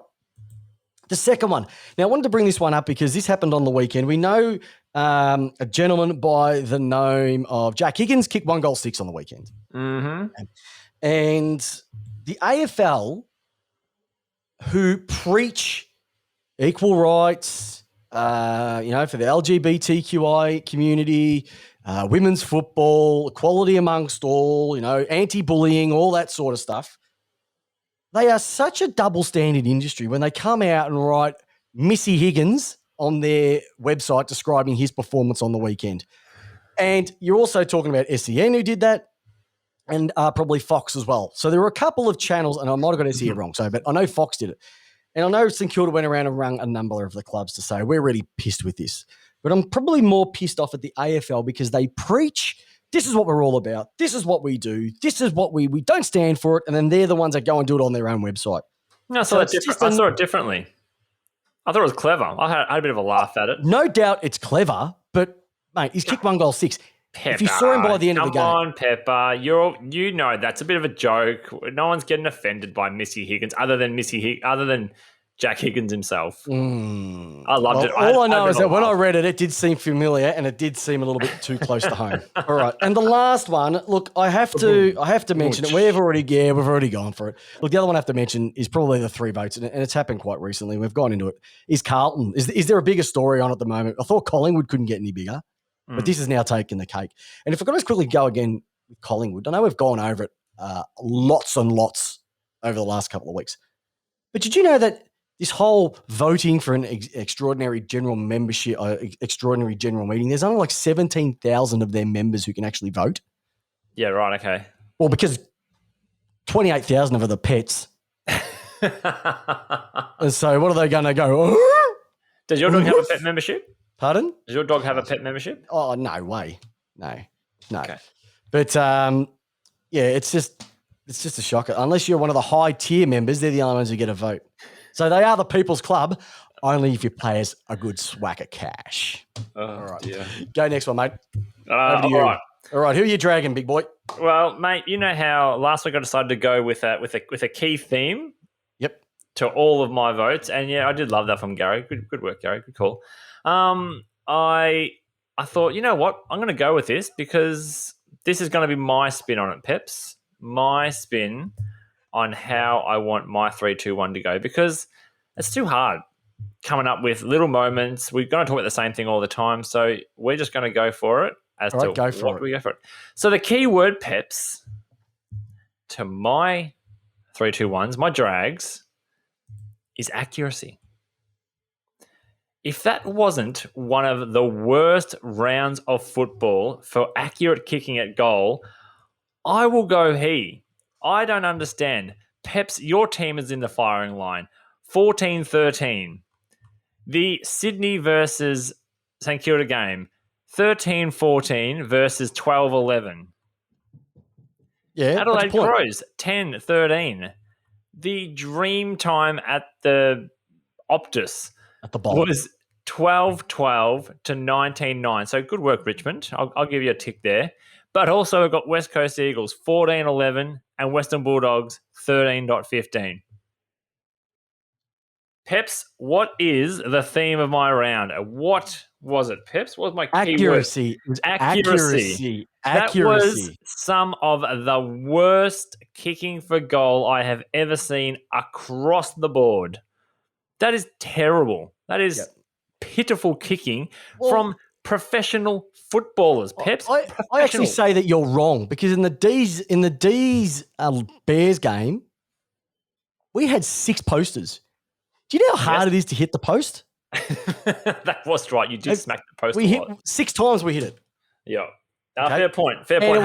The second one. Now, I wanted to bring this one up because this happened on the weekend. We know a gentleman by the name of Jack Higgins kicked 1 goal 6 on the weekend. Mm-hmm. And the AFL, who preach equal rights, for the LGBTQI community, women's football, equality amongst all, anti-bullying, all that sort of stuff. They are such a double standard industry when they come out and write Missy Higgins on their website describing his performance on the weekend. And you're also talking about SEN who did that and probably Fox as well. So there were a couple of channels, and I might have got SEN wrong, but I know Fox did it. And I know St Kilda went around and rung a number of the clubs to say, we're really pissed with this. But I'm probably more pissed off at the AFL because they preach, this is what we're all about. This is what we do. This is what we don't stand for it. And then they're the ones that go and do it on their own website. No, I saw it differently. I thought it was clever. I had a bit of a laugh at it. No doubt it's clever, but, mate, he's kicked 1 goal 6. Pepper, if you saw him by the end of the game. Come on, Pepper. That's a bit of a joke. No one's getting offended by Missy Higgins other than Jack Higgins himself. I loved it. All I know is that when I read it, it did seem familiar and it did seem a little bit too close to home. All right. And the last one, look, I have to mention it. We've already gone for it. Look, the other one I have to mention is probably the 3 votes, and it's happened quite recently. We've gone into it. Is Carlton. Is there a bigger story on at the moment? I thought Collingwood couldn't get any bigger, but this is now taking the cake. And if I could just quickly go again with Collingwood, I know we've gone over it lots and lots over the last couple of weeks. But did you know that this whole voting for an extraordinary general membership, extraordinary general meeting, there's only like 17,000 of their members who can actually vote. Yeah, right, okay. Well, because 28,000 of them are pets. And so what are they going to go? Does your dog have a pet membership? Pardon? Does your dog have a pet membership? Oh, no way. No. Okay. But yeah, it's just a shocker. Unless you're one of the high tier members, they're the only ones who get a vote. So they are the People's Club, only if you pay us a good swag of cash. All right. Yeah. Go next one, mate. Over to you. All right. Who are you dragging, big boy? Well, mate, you know how last week I decided to go with a key theme. Yep. To all of my votes, and yeah, I did love that from Gary. Good work, Gary. Good call. I thought, you know what? I'm going to go with this because this is going to be my spin on it, Peps. My spin on how I want my 3-2-1 to go, because it's too hard coming up with little moments. We're going to talk about the same thing all the time, so we're just going to go for it. We go for it. So the key word, Peps, to my 3-2-1s, my drags, is accuracy. If that wasn't one of the worst rounds of football for accurate kicking at goal, I will go he. I don't understand. Peps, your team is in the firing line. 14-13. The Sydney versus St Kilda game, 13-14 versus 12-11. Yeah, Adelaide Crows, 10-13. The dream time at the Optus at the bottom was 12-12 to 19-9. So good work, Richmond. I'll give you a tick there. But also we've got West Coast Eagles 14-11 and Western Bulldogs 13.15. Peps, what is the theme of my round? What was it, Peps? What was my key accuracy? word? Accuracy. That was some of the worst kicking for goal I have ever seen across the board. That is terrible. That is pitiful kicking from professional footballers, Peps. I actually say that you're wrong, because in the D's Bears game, we had 6 posters. Do you know how hard it is to hit the post? That was right. You did smack the post. We hit 6 times. We hit it. Yeah. Fair point. Fair point.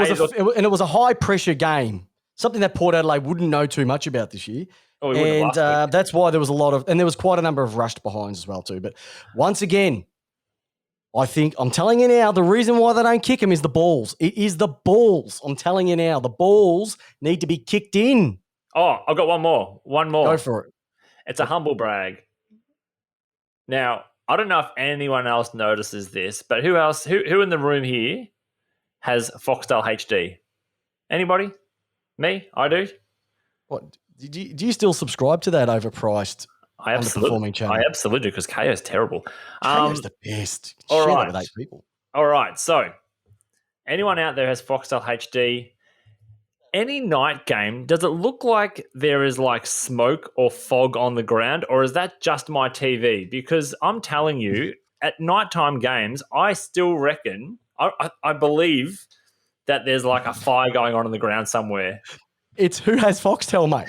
And it was a high pressure game. Something that Port Adelaide wouldn't know too much about this year. Oh, and that's why there was and there was quite a number of rushed behinds as well too. But once again, I'm telling you now, the reason why they don't kick them is the balls. It is the balls. I'm telling you now, the balls need to be kicked in. Oh, I've got one more. Go for it. It's a humble brag. Now, I don't know if anyone else notices this, but who else? Who in the room here has Foxtel HD? Anybody? Me? I do. What? Do you still subscribe to that overpriced, underperforming channel? I absolutely do, because KO is terrible. KO's the best. All right. With 8 people. All right. So, anyone out there has Foxtel HD? Any night game, does it look like there is like smoke or fog on the ground, or is that just my TV? Because I'm telling you, at nighttime games, I still reckon, I believe that there's like a fire going on the ground somewhere. It's who has Foxtel, mate.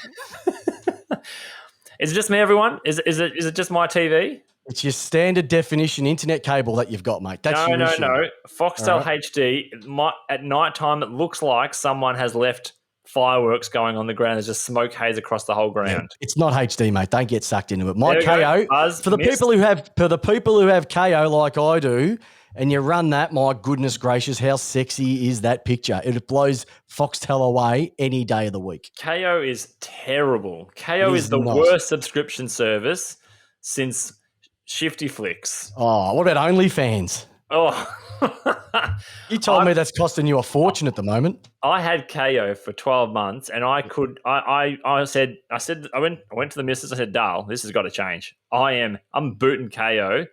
Is it just me, everyone? Is it just my TV? It's your standard definition internet cable that you've got, mate. That's your issue. No. Foxtel HD, at night time, it looks like someone has left fireworks going on the ground. There's just smoke haze across the whole ground. Yeah, it's not HD, mate. Don't get sucked into it. My KO, for the people who have KO like I do, and you run that, my goodness gracious, how sexy is that picture? It blows Foxtel away any day of the week. KO is terrible. KO is the worst subscription service since Shifty Flicks. Oh, what about OnlyFans? Oh. You told me that's costing you a fortune at the moment. I had KO for 12 months, and I went to the missus. I said, Darl, this has got to change. I'm booting KO.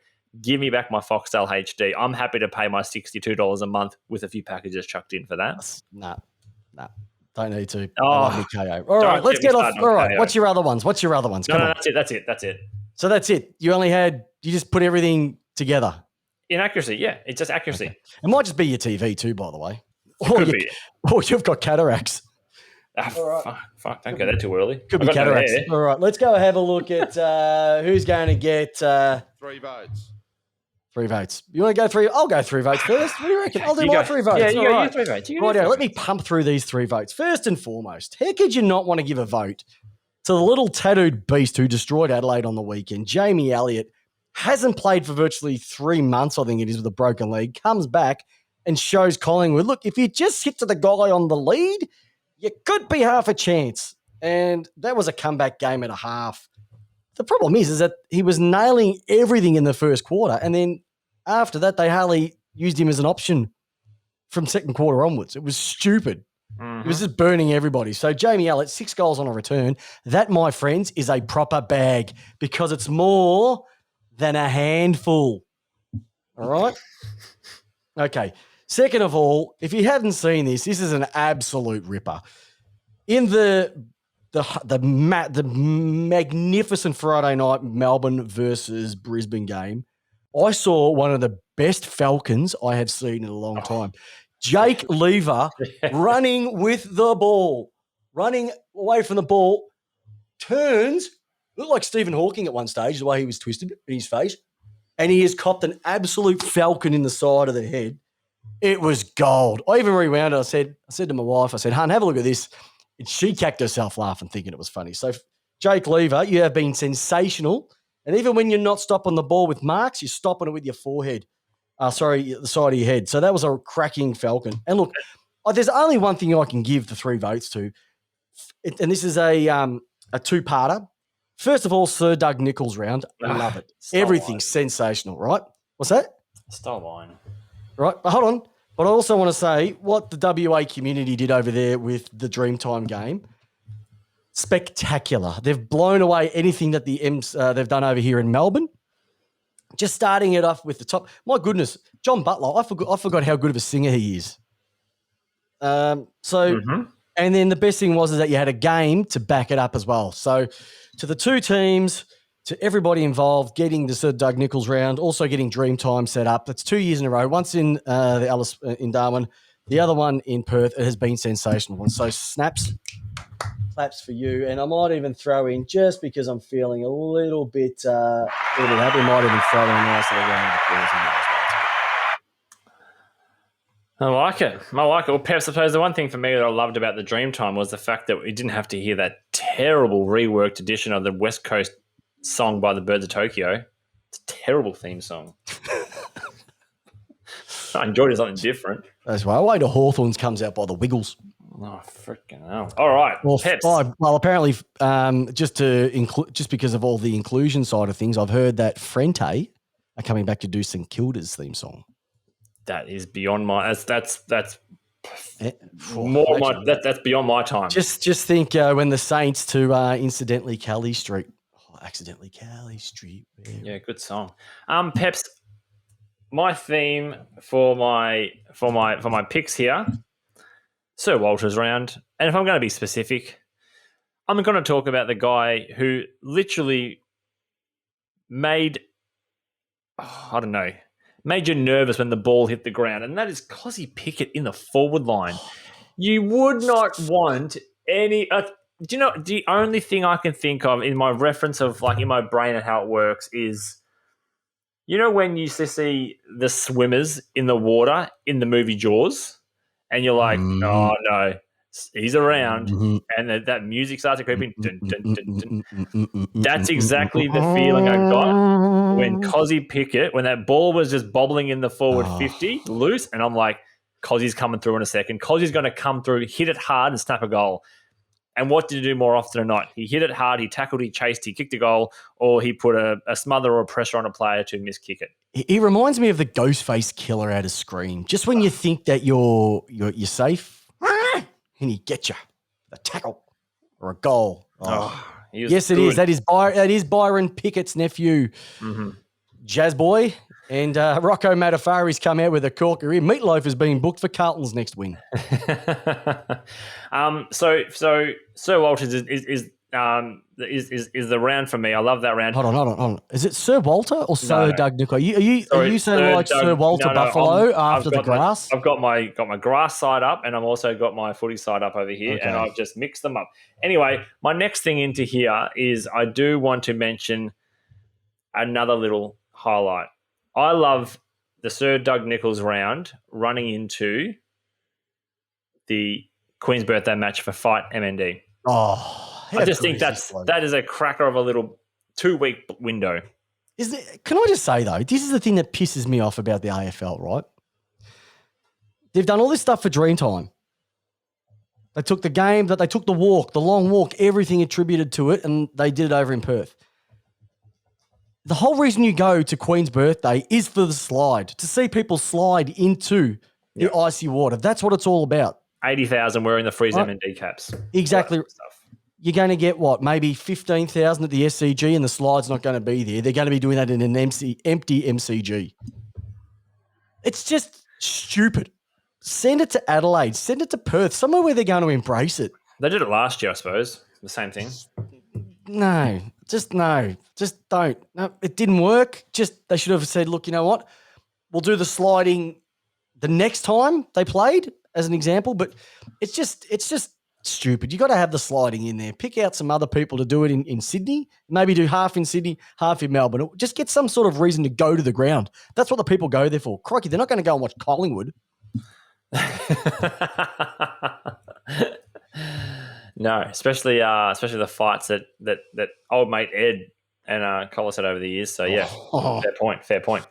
Give me back my Foxtel HD. I'm happy to pay my $62 a month with a few packages chucked in for that. Nah. Don't need to. Oh, I love me KO. All right, let's get off. All right, KO. What's your other ones? Come on. That's it. So that's it. You just put everything together. Inaccuracy, yeah. It's just accuracy. Okay. It might just be your TV too, by the way. Or you've got cataracts. Fuck, don't go there too early. Could be cataracts. All right, let's go have a look at who's going to get 3 votes. 3 votes. You want to go 3? I'll go 3 votes first. What do you reckon? I'll do my 3 votes. Yeah, you go 3 votes. Right, let me pump through these 3 votes. First and foremost, how could you not want to give a vote to the little tattooed beast who destroyed Adelaide on the weekend? Jamie Elliott hasn't played for virtually 3 months, I think it is, with a broken leg, comes back and shows Collingwood, look, if you just hit to the guy on the lead, you could be half a chance. And that was a comeback game and a half. The problem is that he was nailing everything in the first quarter. And then after that, they hardly used him as an option from second quarter onwards. It was stupid. It was just burning everybody. So Jamie Ellett, 6 goals on a return. That, my friends, is a proper bag because it's more than a handful. All right? Okay. Second of all, if you haven't seen this is an absolute ripper. In the magnificent Friday night Melbourne versus Brisbane game, I saw one of the best Falcons I have seen in a long time. Jake Lever running with the ball, running away from the ball, turns, looked like Stephen Hawking at one stage, the way he was twisted in his face, and he has copped an absolute falcon in the side of the head. It was gold. I even rewound it. I said to my wife, "Hun, have a look at this." And she cacked herself laughing, thinking it was funny. So, Jake Lever, you have been sensational. And even when you're not stopping the ball with marks, you're stopping it with your forehead. The side of your head. So that was a cracking falcon. And look, there's only one thing I can give the 3 votes to, and this is a 2-parter. First of all, Sir Doug Nicholls Round. I love it. Everything's sensational, right? What's that? Stole mine. Right, but hold on. But I also want to say what the WA community did over there with the Dreamtime game. Spectacular. They've blown away anything that the M's they've done over here in Melbourne. Just starting it off with the top. My goodness, John Butler, I forgot how good of a singer he is. And then the best thing was that you had a game to back it up as well. So to the 2 teams, to everybody involved, getting the Sir Doug Nicholls Round, also getting Dreamtime set up. That's 2 years in a row. Once in the Alice in Darwin, the other one in Perth. It has been sensational. And so claps for you. And I might even throw in, just because I'm feeling a little bit happy, might even throw in a nice little round of applause in there as well. I like it. Well, Peps, I suppose the one thing for me that I loved about the Dreamtime was the fact that we didn't have to hear that terrible reworked edition of the West Coast song by the Birds of Tokyo. It's a terrible theme song. I enjoyed it, something different. That's why I wait till Hawthorns comes out by the Wiggles. Oh, freaking hell. All right. Well, Peps. Well, apparently, just because of all the inclusion side of things, I've heard that Frente are coming back to do St Kilda's theme song. That is beyond my. That's more my. That's beyond my time. Just think when the Saints to incidentally Cali Street. Oh, accidentally Cali Street. Yeah, good song. Peps, my theme for my picks here. Sir Walters Round. And if I'm going to be specific, I'm going to talk about the guy who literally made you nervous when the ball hit the ground, and that is Cozzy Pickett in the forward line. You would not want any... do you know, the only thing I can think of in my reference of, like, in my brain and how it works is, you know when you used to see the swimmers in the water in the movie Jaws? And you're like, oh, no, he's around. And that music starts to creep in. Dun, dun, dun, dun. That's exactly the feeling I got when Cozzy Pickett, when that ball was just bobbling in the forward 50 loose. And I'm like, Cozzy's coming through in a second. Cozzy's going to come through, hit it hard and snap a goal. And what did he do more often than not? He hit it hard, he tackled, he chased, he kicked a goal, or he put a smother or a pressure on a player to miskick it. He reminds me of the Ghostface killer out of Scream. Just when you think that you're safe, and he gets you a tackle or a goal. Yes, it is. That is Byron Pickett's nephew, Jazz Boy. And Rocco Matafari's come out with a corker here. Meatloaf is being booked for Carlton's next win. So Sir Walters is the round for me. I love that round. Hold on. Is it Sir Walter or Sir Doug Nicholls? Are you saying like Doug, Sir Walter Buffalo after the grass? I've got my grass side up, and I've also got my footy side up over here, and I've just mixed them up. Anyway, my next thing into here is I do want to mention another little highlight. I love the Sir Doug Nicholls Round running into the Queen's Birthday match for Fight MND. Oh, I just think that is a cracker of a little 2-week window. Can I just say, though, this is the thing that pisses me off about the AFL, right? They've done all this stuff for Dreamtime. They took the game, they took the walk, the long walk, everything attributed to it, and they did it over in Perth. The whole reason you go to Queen's birthday is for the slide, to see people slide into the icy water. That's what it's all about. 80,000 wearing the Freeze M&D caps. Exactly. You're going to get what? Maybe 15,000 at the SCG, and the slide's not going to be there. They're going to be doing that in an empty MCG. It's just stupid. Send it to Adelaide. Send it to Perth, somewhere where they're going to embrace it. They did it last year, I suppose. The same thing. No. Just don't. No, it didn't work. They should have said, look, you know what? We'll do the sliding the next time they played, as an example. But it's just stupid. You got to have the sliding in there. Pick out some other people to do it in Sydney. Maybe do half in Sydney, half in Melbourne. Just get some sort of reason to go to the ground. That's what the people go there for. Crikey, they're not going to go and watch Collingwood. No, especially the fights that old mate Ed and Collis had over the years. So yeah, fair point.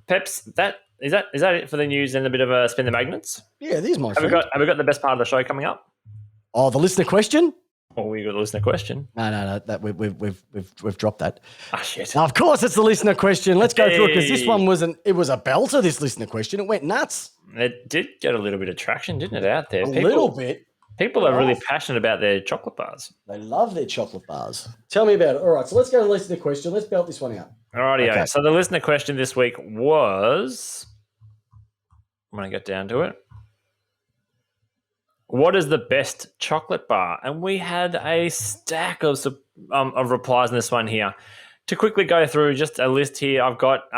Peps, is that it for the news and a bit of a spin the magnets? Yeah, these my have we got the best part of the show coming up? Oh, the listener question. Oh, we got the listener question. No, that we've dropped that. Ah, shit. Now, of course, it's the listener question. Let's go through it because this one it was a belter. This listener question, it went nuts. It did get a little bit of traction, didn't it? Out there, a little bit. People are really passionate about their chocolate bars. They love their chocolate bars. Tell me about it. All right, so let's go to the listener question. Let's belt this one out. Alrighty. Okay. So the listener question this week was, I'm going to get down to it. What is the best chocolate bar? And we had a stack of replies in this one here. To quickly go through just a list here, I've got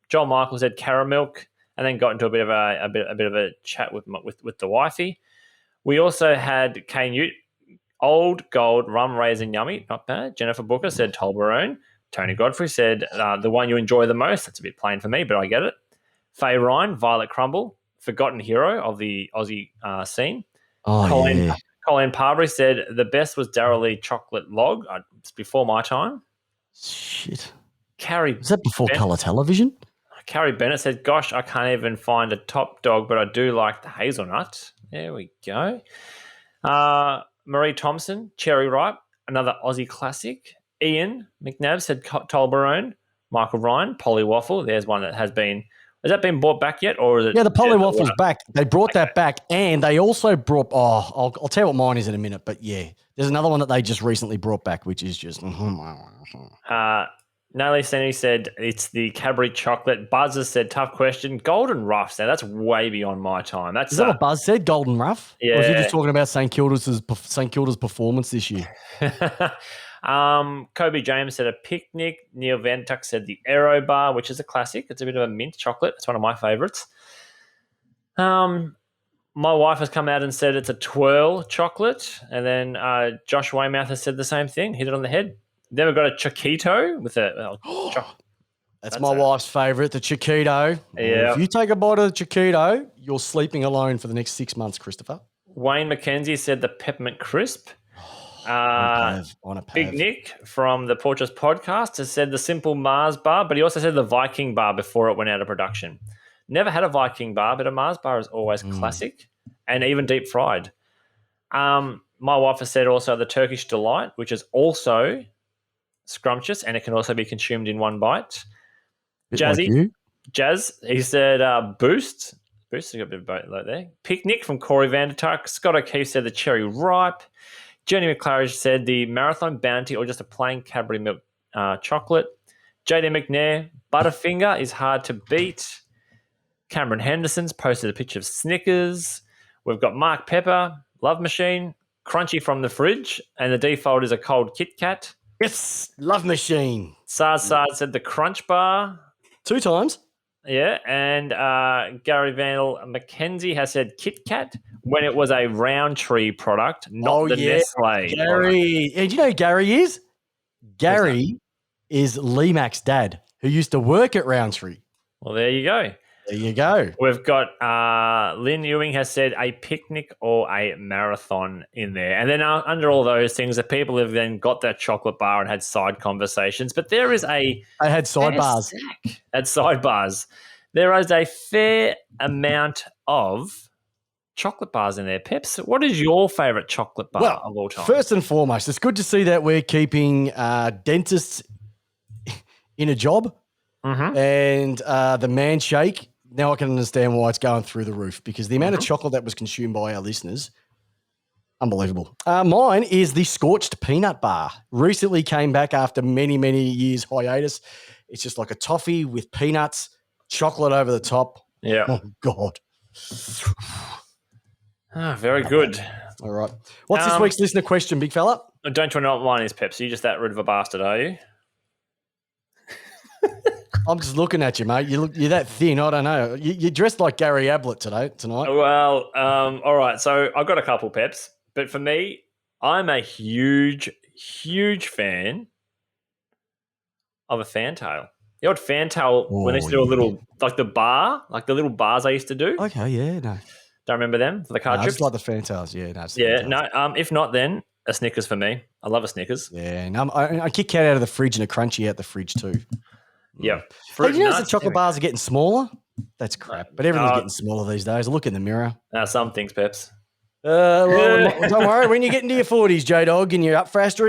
Joel Michael said Caramilk, and then got into a bit of a chat with the wifey. We also had Kay Newt, Old Gold Rum Raisin Yummy, not bad. Jennifer Booker said Tolbarone. Tony Godfrey said the one you enjoy the most. That's a bit plain for me, but I get it. Faye Ryan, Violet Crumble, Forgotten Hero of the Aussie scene. Oh, Colleen Parbury said the best was Darryl Lee Chocolate Log. It's before my time. Shit. Carrie, was that before colour television? Carrie Bennett said, gosh, I can't even find a top dog, but I do like the hazelnut. There we go. Marie Thompson, Cherry Ripe, another Aussie classic. Ian McNabb said Tolbarone. Michael Ryan, Polly Waffle. There's one that has been been brought back yet? Or is it? Yeah, the Polly Waffle's back. They brought that back, and they also brought, I'll tell you what mine is in a minute, but yeah, there's another one that they just recently brought back, which is just... Nelly Senny said it's the Cadbury chocolate. Buzzers said tough question. Golden Ruffs. Now that's way beyond my time. Is that what Buzz said? Golden Ruff? Yeah. Or was he just talking about St Kilda's performance this year? Kobe James said a picnic. Neil Ventuck said the Aero Bar, which is a classic. It's a bit of a mint chocolate. It's one of my favorites. My wife has come out and said it's a twirl chocolate, and then Josh Weymouth has said the same thing. Hit it on the head. Then we've got a Chiquito with a That's my wife's favourite, the Chiquito. Yeah. If you take a bite of the Chiquito, you're sleeping alone for the next 6 months, Christopher. Wayne McKenzie said the Peppermint Crisp. On a Big Nick from the Porches podcast has said the Simple Mars Bar, but he also said the Viking Bar before it went out of production. Never had a Viking Bar, but a Mars Bar is always classic and even deep fried. My wife has said also the Turkish Delight, which is also scrumptious, and it can also be consumed in one bite. Jazz, he said Boost. Boost, got a bit of both like there. Picnic from Corey Vandertuck. Scott O'Keefe said the Cherry Ripe. Jenny McClary said the Marathon Bounty or just a plain Cadbury milk chocolate. JD McNair, Butterfinger is hard to beat. Cameron Henderson's posted a picture of Snickers. We've got Mark Pepper, Love Machine, Crunchy from the fridge, and the default is a cold Kit Kat. Yes, Love Machine. Sard said the Crunch Bar. 2 times. Yeah, and Gary Vandal McKenzie has said Kit Kat when it was a Roundtree product, not the Nestle. Gary. And you know who Gary is? Gary is Lee Mac's dad, who used to work at Roundtree. Well, there you go. There you go. We've got Lynn Ewing has said a picnic or a marathon in there. And then under all those things, the people have then got that chocolate bar and had side conversations. But there is I had sidebars. At sidebars. There is a fair amount of chocolate bars in there. Peps, what is your favourite chocolate bar of all time? First and foremost, it's good to see that we're keeping dentists in a job and the man shake. Now I can understand why it's going through the roof because the amount of chocolate that was consumed by our listeners, unbelievable. Mine is the Scorched Peanut Bar. Recently came back after many, many years hiatus. It's just like a toffee with peanuts, chocolate over the top. Yeah. Oh, God. Very good. All right. What's this week's listener question, big fella? Don't you know what mine is, Peps? You're just that rude of a bastard, are you? I'm just looking at you, mate. You're that thin. I don't know. You're dressed like Gary Ablett tonight. Well, all right. So I've got a couple, Peps. But for me, I'm a huge, huge fan of a fantail. The old fantail when they used to do a little, like the little bars I used to do. Okay, yeah, no. Don't remember them for the card I trips? just like the fantails. Yeah, no. Fantails. If not, then a Snickers for me. I love a Snickers. Yeah, and I kick cat out of the fridge and a crunchy out the fridge too. Yeah. Hey, you notice the chocolate bars are getting smaller? That's crap. But everything's getting smaller these days. Look in the mirror. Some things, Peps. Don't worry. When you get into your 40s, J-Dog, and you're up for some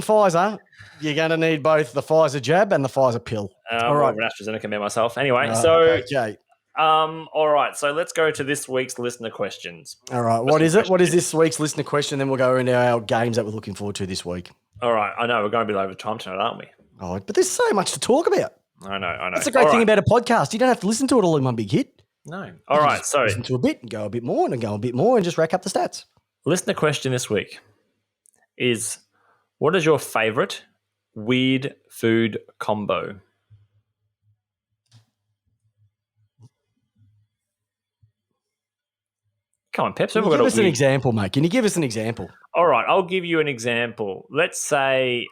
Pfizer, you're going to need both the Pfizer jab and the Pfizer pill. All right. AstraZeneca me myself. Anyway, okay. All right. So let's go to this week's listener questions. All right. What is it? What is this week's listener question? Then we'll go into our games that we're looking forward to this week. All right. I know we're going to be over time tonight, aren't we? Oh, but there's so much to talk about. I know. That's the great thing about a podcast. You don't have to listen to it all in one big hit. No. All right. So listen to a bit and go a bit more and go a bit more and just rack up the stats. Listener question this week is, what is your favourite weird food combo? Come on, Peps. Give us an example, mate. Can you give us an example? All right. I'll give you an example. Let's say,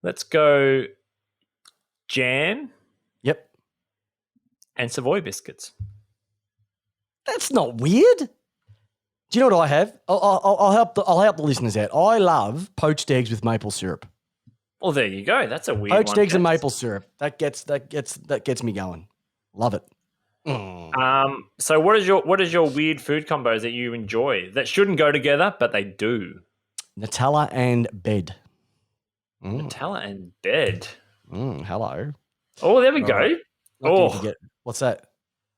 let's go jam. Yep. And Savoy biscuits. That's not weird. Do you know what I have? I'll help the listeners out. I love poached eggs with maple syrup. Well, there you go. That's a weird one. Poached eggs and maple syrup. That gets me going. Love it. So what is your weird food combos that you enjoy that shouldn't go together, but they do? Nutella and bed. Nutella and bed. Hello. Oh, there we go. Right. What's that?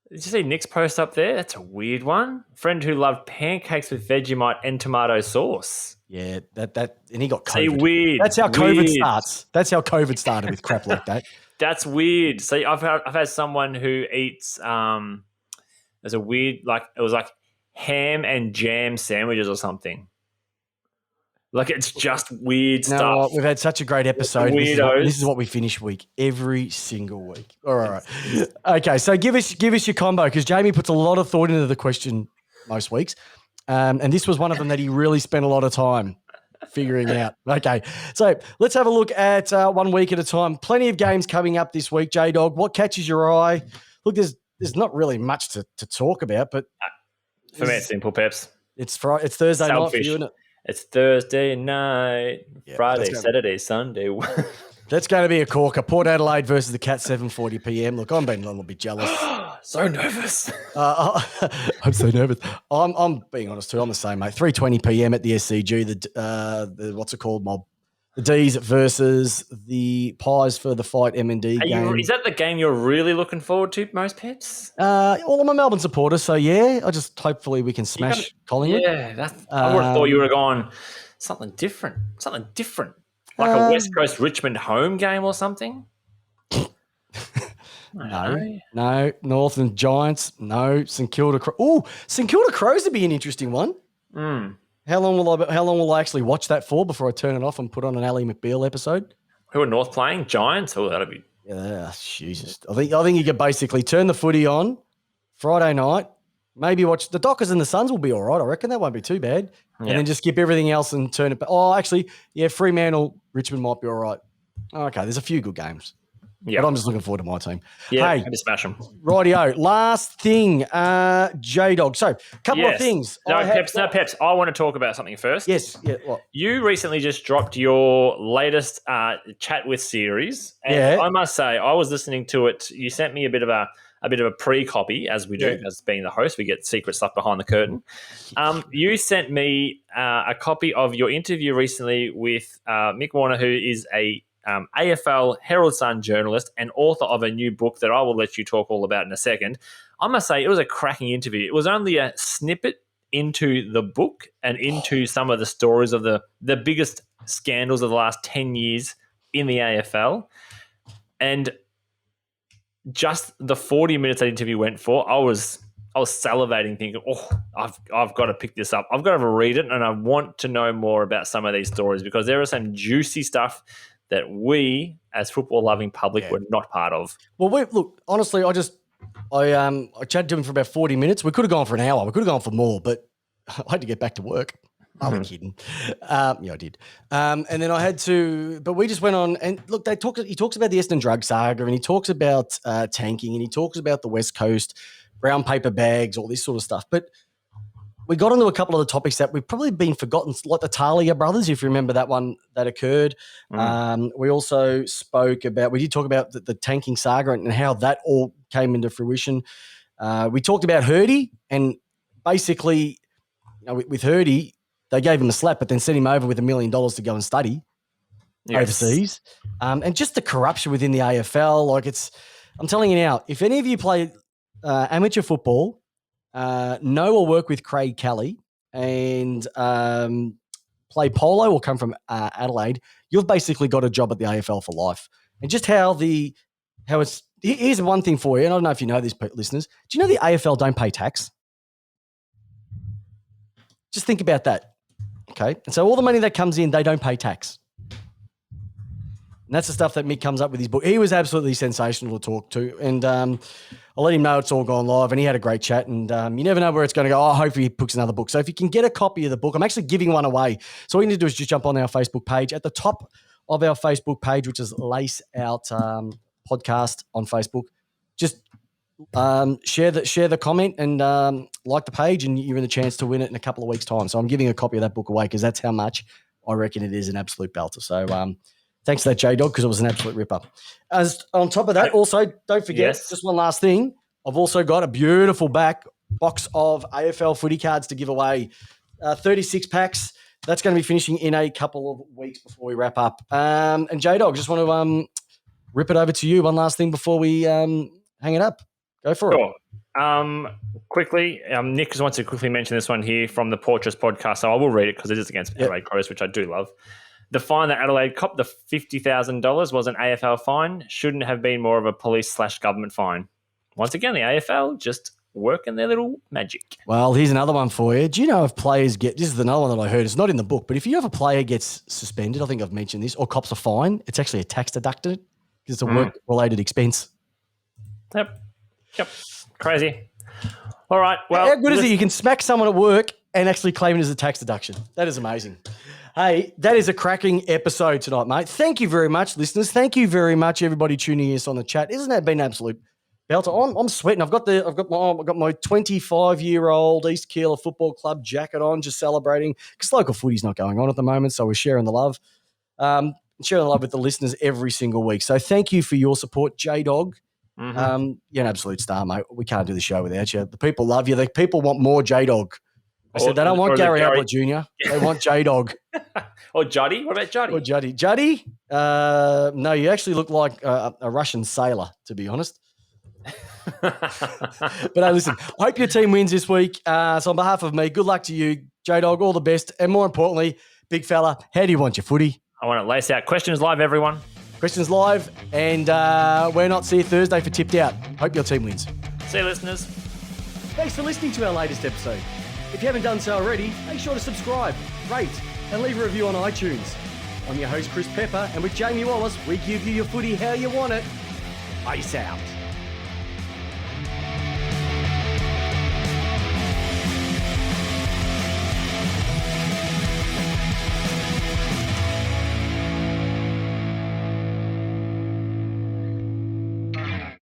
Did you see Nick's post up there? That's a weird one. Friend who loved pancakes with Vegemite and tomato sauce. Yeah, that and he got COVID. See, weird. That's how COVID starts. That's how COVID started with crap like that. That's weird. So I've had someone who eats there's a weird it was like ham and jam sandwiches or something. Like it's just weird stuff. We've had such a great episode. This is what we finish every single week. All right. Okay, so give us your combo because Jamie puts a lot of thought into the question most weeks. And this was one of them that he really spent a lot of time figuring out. Okay, so let's have a look at 1 week at a time. Plenty of games coming up this week, J-Dog. What catches your eye? Look, there's not really much to talk about, but for me it's simple, Peps. It's Thursday night for you, isn't it? It's Thursday night, Friday, Saturday, Sunday. That's going to be a corker. Port Adelaide versus the Cats, 7:40 p.m. Look, I'm being a little bit jealous. So nervous. I'm so nervous. I'm being honest too. I'm the same, mate. 3:20 p.m. at the SCG. The what's it called, mob? The D's versus the Pies for the Fight M&D game. Is that the game you're really looking forward to most, Peps? Well, I'm a Melbourne supporter, so yeah. I just hopefully we can smash Collingwood. Yeah, I would have thought you would have gone something different. Like a West Coast Richmond home game or something? No. Northern Giants, no. St Kilda Crows would be an interesting one. How long will I actually watch that for before I turn it off and put on an Ally McBeal episode? Who are North playing? Giants? Oh, that'll be... Yeah, Jesus. I think you could basically turn the footy on Friday night, maybe watch the Dockers and the Suns will be all right. I reckon that won't be too bad. Yeah. And then just skip everything else and turn it back. Oh, actually, yeah, Fremantle, Richmond might be all right. Okay, there's a few good games. Yeah. But I'm just looking forward to my team. Yeah, hey, happy to smash them. Rightio. Last thing, J-Dog. So, couple of things. No, Peps. I want to talk about something first. Yes. Yeah. What? You recently just dropped your latest Chat With series. And I must say, I was listening to it. You sent me a bit of a pre-copy, as we do, as being the host. We get secret stuff behind the curtain. You sent me a copy of your interview recently with Mick Warner, who is a AFL Herald Sun journalist and author of a new book that I will let you talk all about in a second. I must say, it was a cracking interview. It was only a snippet into the book and into some of the stories of the biggest scandals of the last 10 years in the AFL. And just the 40 minutes that interview went for, I was salivating, thinking, I've got to pick this up. I've got to read it, and I want to know more about some of these stories because there is some juicy stuff that we, as football-loving public, were not part of. Well, look, honestly, I chatted to him for about 40 minutes. We could have gone for an hour. We could have gone for more, but I had to get back to work. I'm kidding. Yeah, I did. And then I had to, but we just went on and look, he talks about the Essendon drug saga and he talks about tanking and he talks about the West Coast, brown paper bags, all this sort of stuff. But we got onto a couple of the topics that we've probably been forgotten, like the Talia brothers, if you remember that one that occurred. We also we did talk about the tanking saga and how that all came into fruition. We talked about Hurdy and basically, with Hurdy, they gave him a slap, but then sent him over with $1 million to go and study overseas. And just the corruption within the AFL. I'm telling you now, if any of you play amateur football, know or work with Craig Kelly and play polo or come from Adelaide, you've basically got a job at the AFL for life. And just here's one thing for you, and I don't know if you know this, listeners. Do you know the AFL don't pay tax? Just think about that. Okay. And so all the money that comes in, they don't pay tax. And that's the stuff that Mick comes up with his book. He was absolutely sensational to talk to. And I'll let him know it's all gone live. And he had a great chat. And you never know where it's going to go. Hopefully he books another book. So if you can get a copy of the book, I'm actually giving one away. So all you need to do is just jump on our Facebook page. At the top of our Facebook page, which is Lace Out Podcast on Facebook, just share the comment and like the page, and you're in the chance to win it in a couple of weeks' time. So I'm giving a copy of that book away because that's how much I reckon it is an absolute belter. So thanks for that, J-Dog, because it was an absolute ripper. As on top of that, also don't forget, just one last thing. I've also got a beautiful box of AFL footy cards to give away, 36 packs. That's going to be finishing in a couple of weeks before we wrap up. And J-Dog, just want to rip it over to you. One last thing before we hang it up. Go for it. Quickly, Nick just wants to quickly mention this one here from the Portress podcast, so I will read it because it is against Adelaide Crows, which I do love. The fine that Adelaide copped, the $50,000, was an AFL fine. Shouldn't have been more of a police/government fine. Once again, the AFL just working their little magic. Well, here's another one for you. Do you know if players this is another one that I heard, it's not in the book, but if you have a player gets suspended, I think I've mentioned this, or cops a fine, it's actually a tax deducted because it's a work-related expense. Yep. Crazy. All right. Well, how good is it? You can smack someone at work and actually claim it as a tax deduction. That is amazing. Hey, that is a cracking episode tonight, mate. Thank you very much, listeners. Thank you very much, everybody tuning in on the chat. Isn't that been an absolute belter? I'm sweating. I've got my 25-year-old East Keeler Football Club jacket on, just celebrating because local footy's not going on at the moment, so we're sharing the love. Sharing the love with the listeners every single week. So thank you for your support, J-Dog. You're an absolute star, mate. We can't do the show without you. The people love you. The people want more J-Dog. I said they don't want Gary Ablett Jr. They want J-Dog. Or Juddy. What about Juddy? Or Juddy. Juddy? No, you actually look like a Russian sailor, to be honest. But listen, I hope your team wins this week. So on behalf of me, good luck to you, J-Dog. All the best. And more importantly, big fella, how do you want your footy? I want it lace out. Questions live, everyone. Questions live, and we're not see you Thursday for Tipped Out. Hope your team wins. See you, listeners. Thanks for listening to our latest episode. If you haven't done so already, make sure to subscribe, rate, and leave a review on iTunes. I'm your host, Chris Pepper, and with Jamie Wallis, we give you your footy how you want it. Peace out.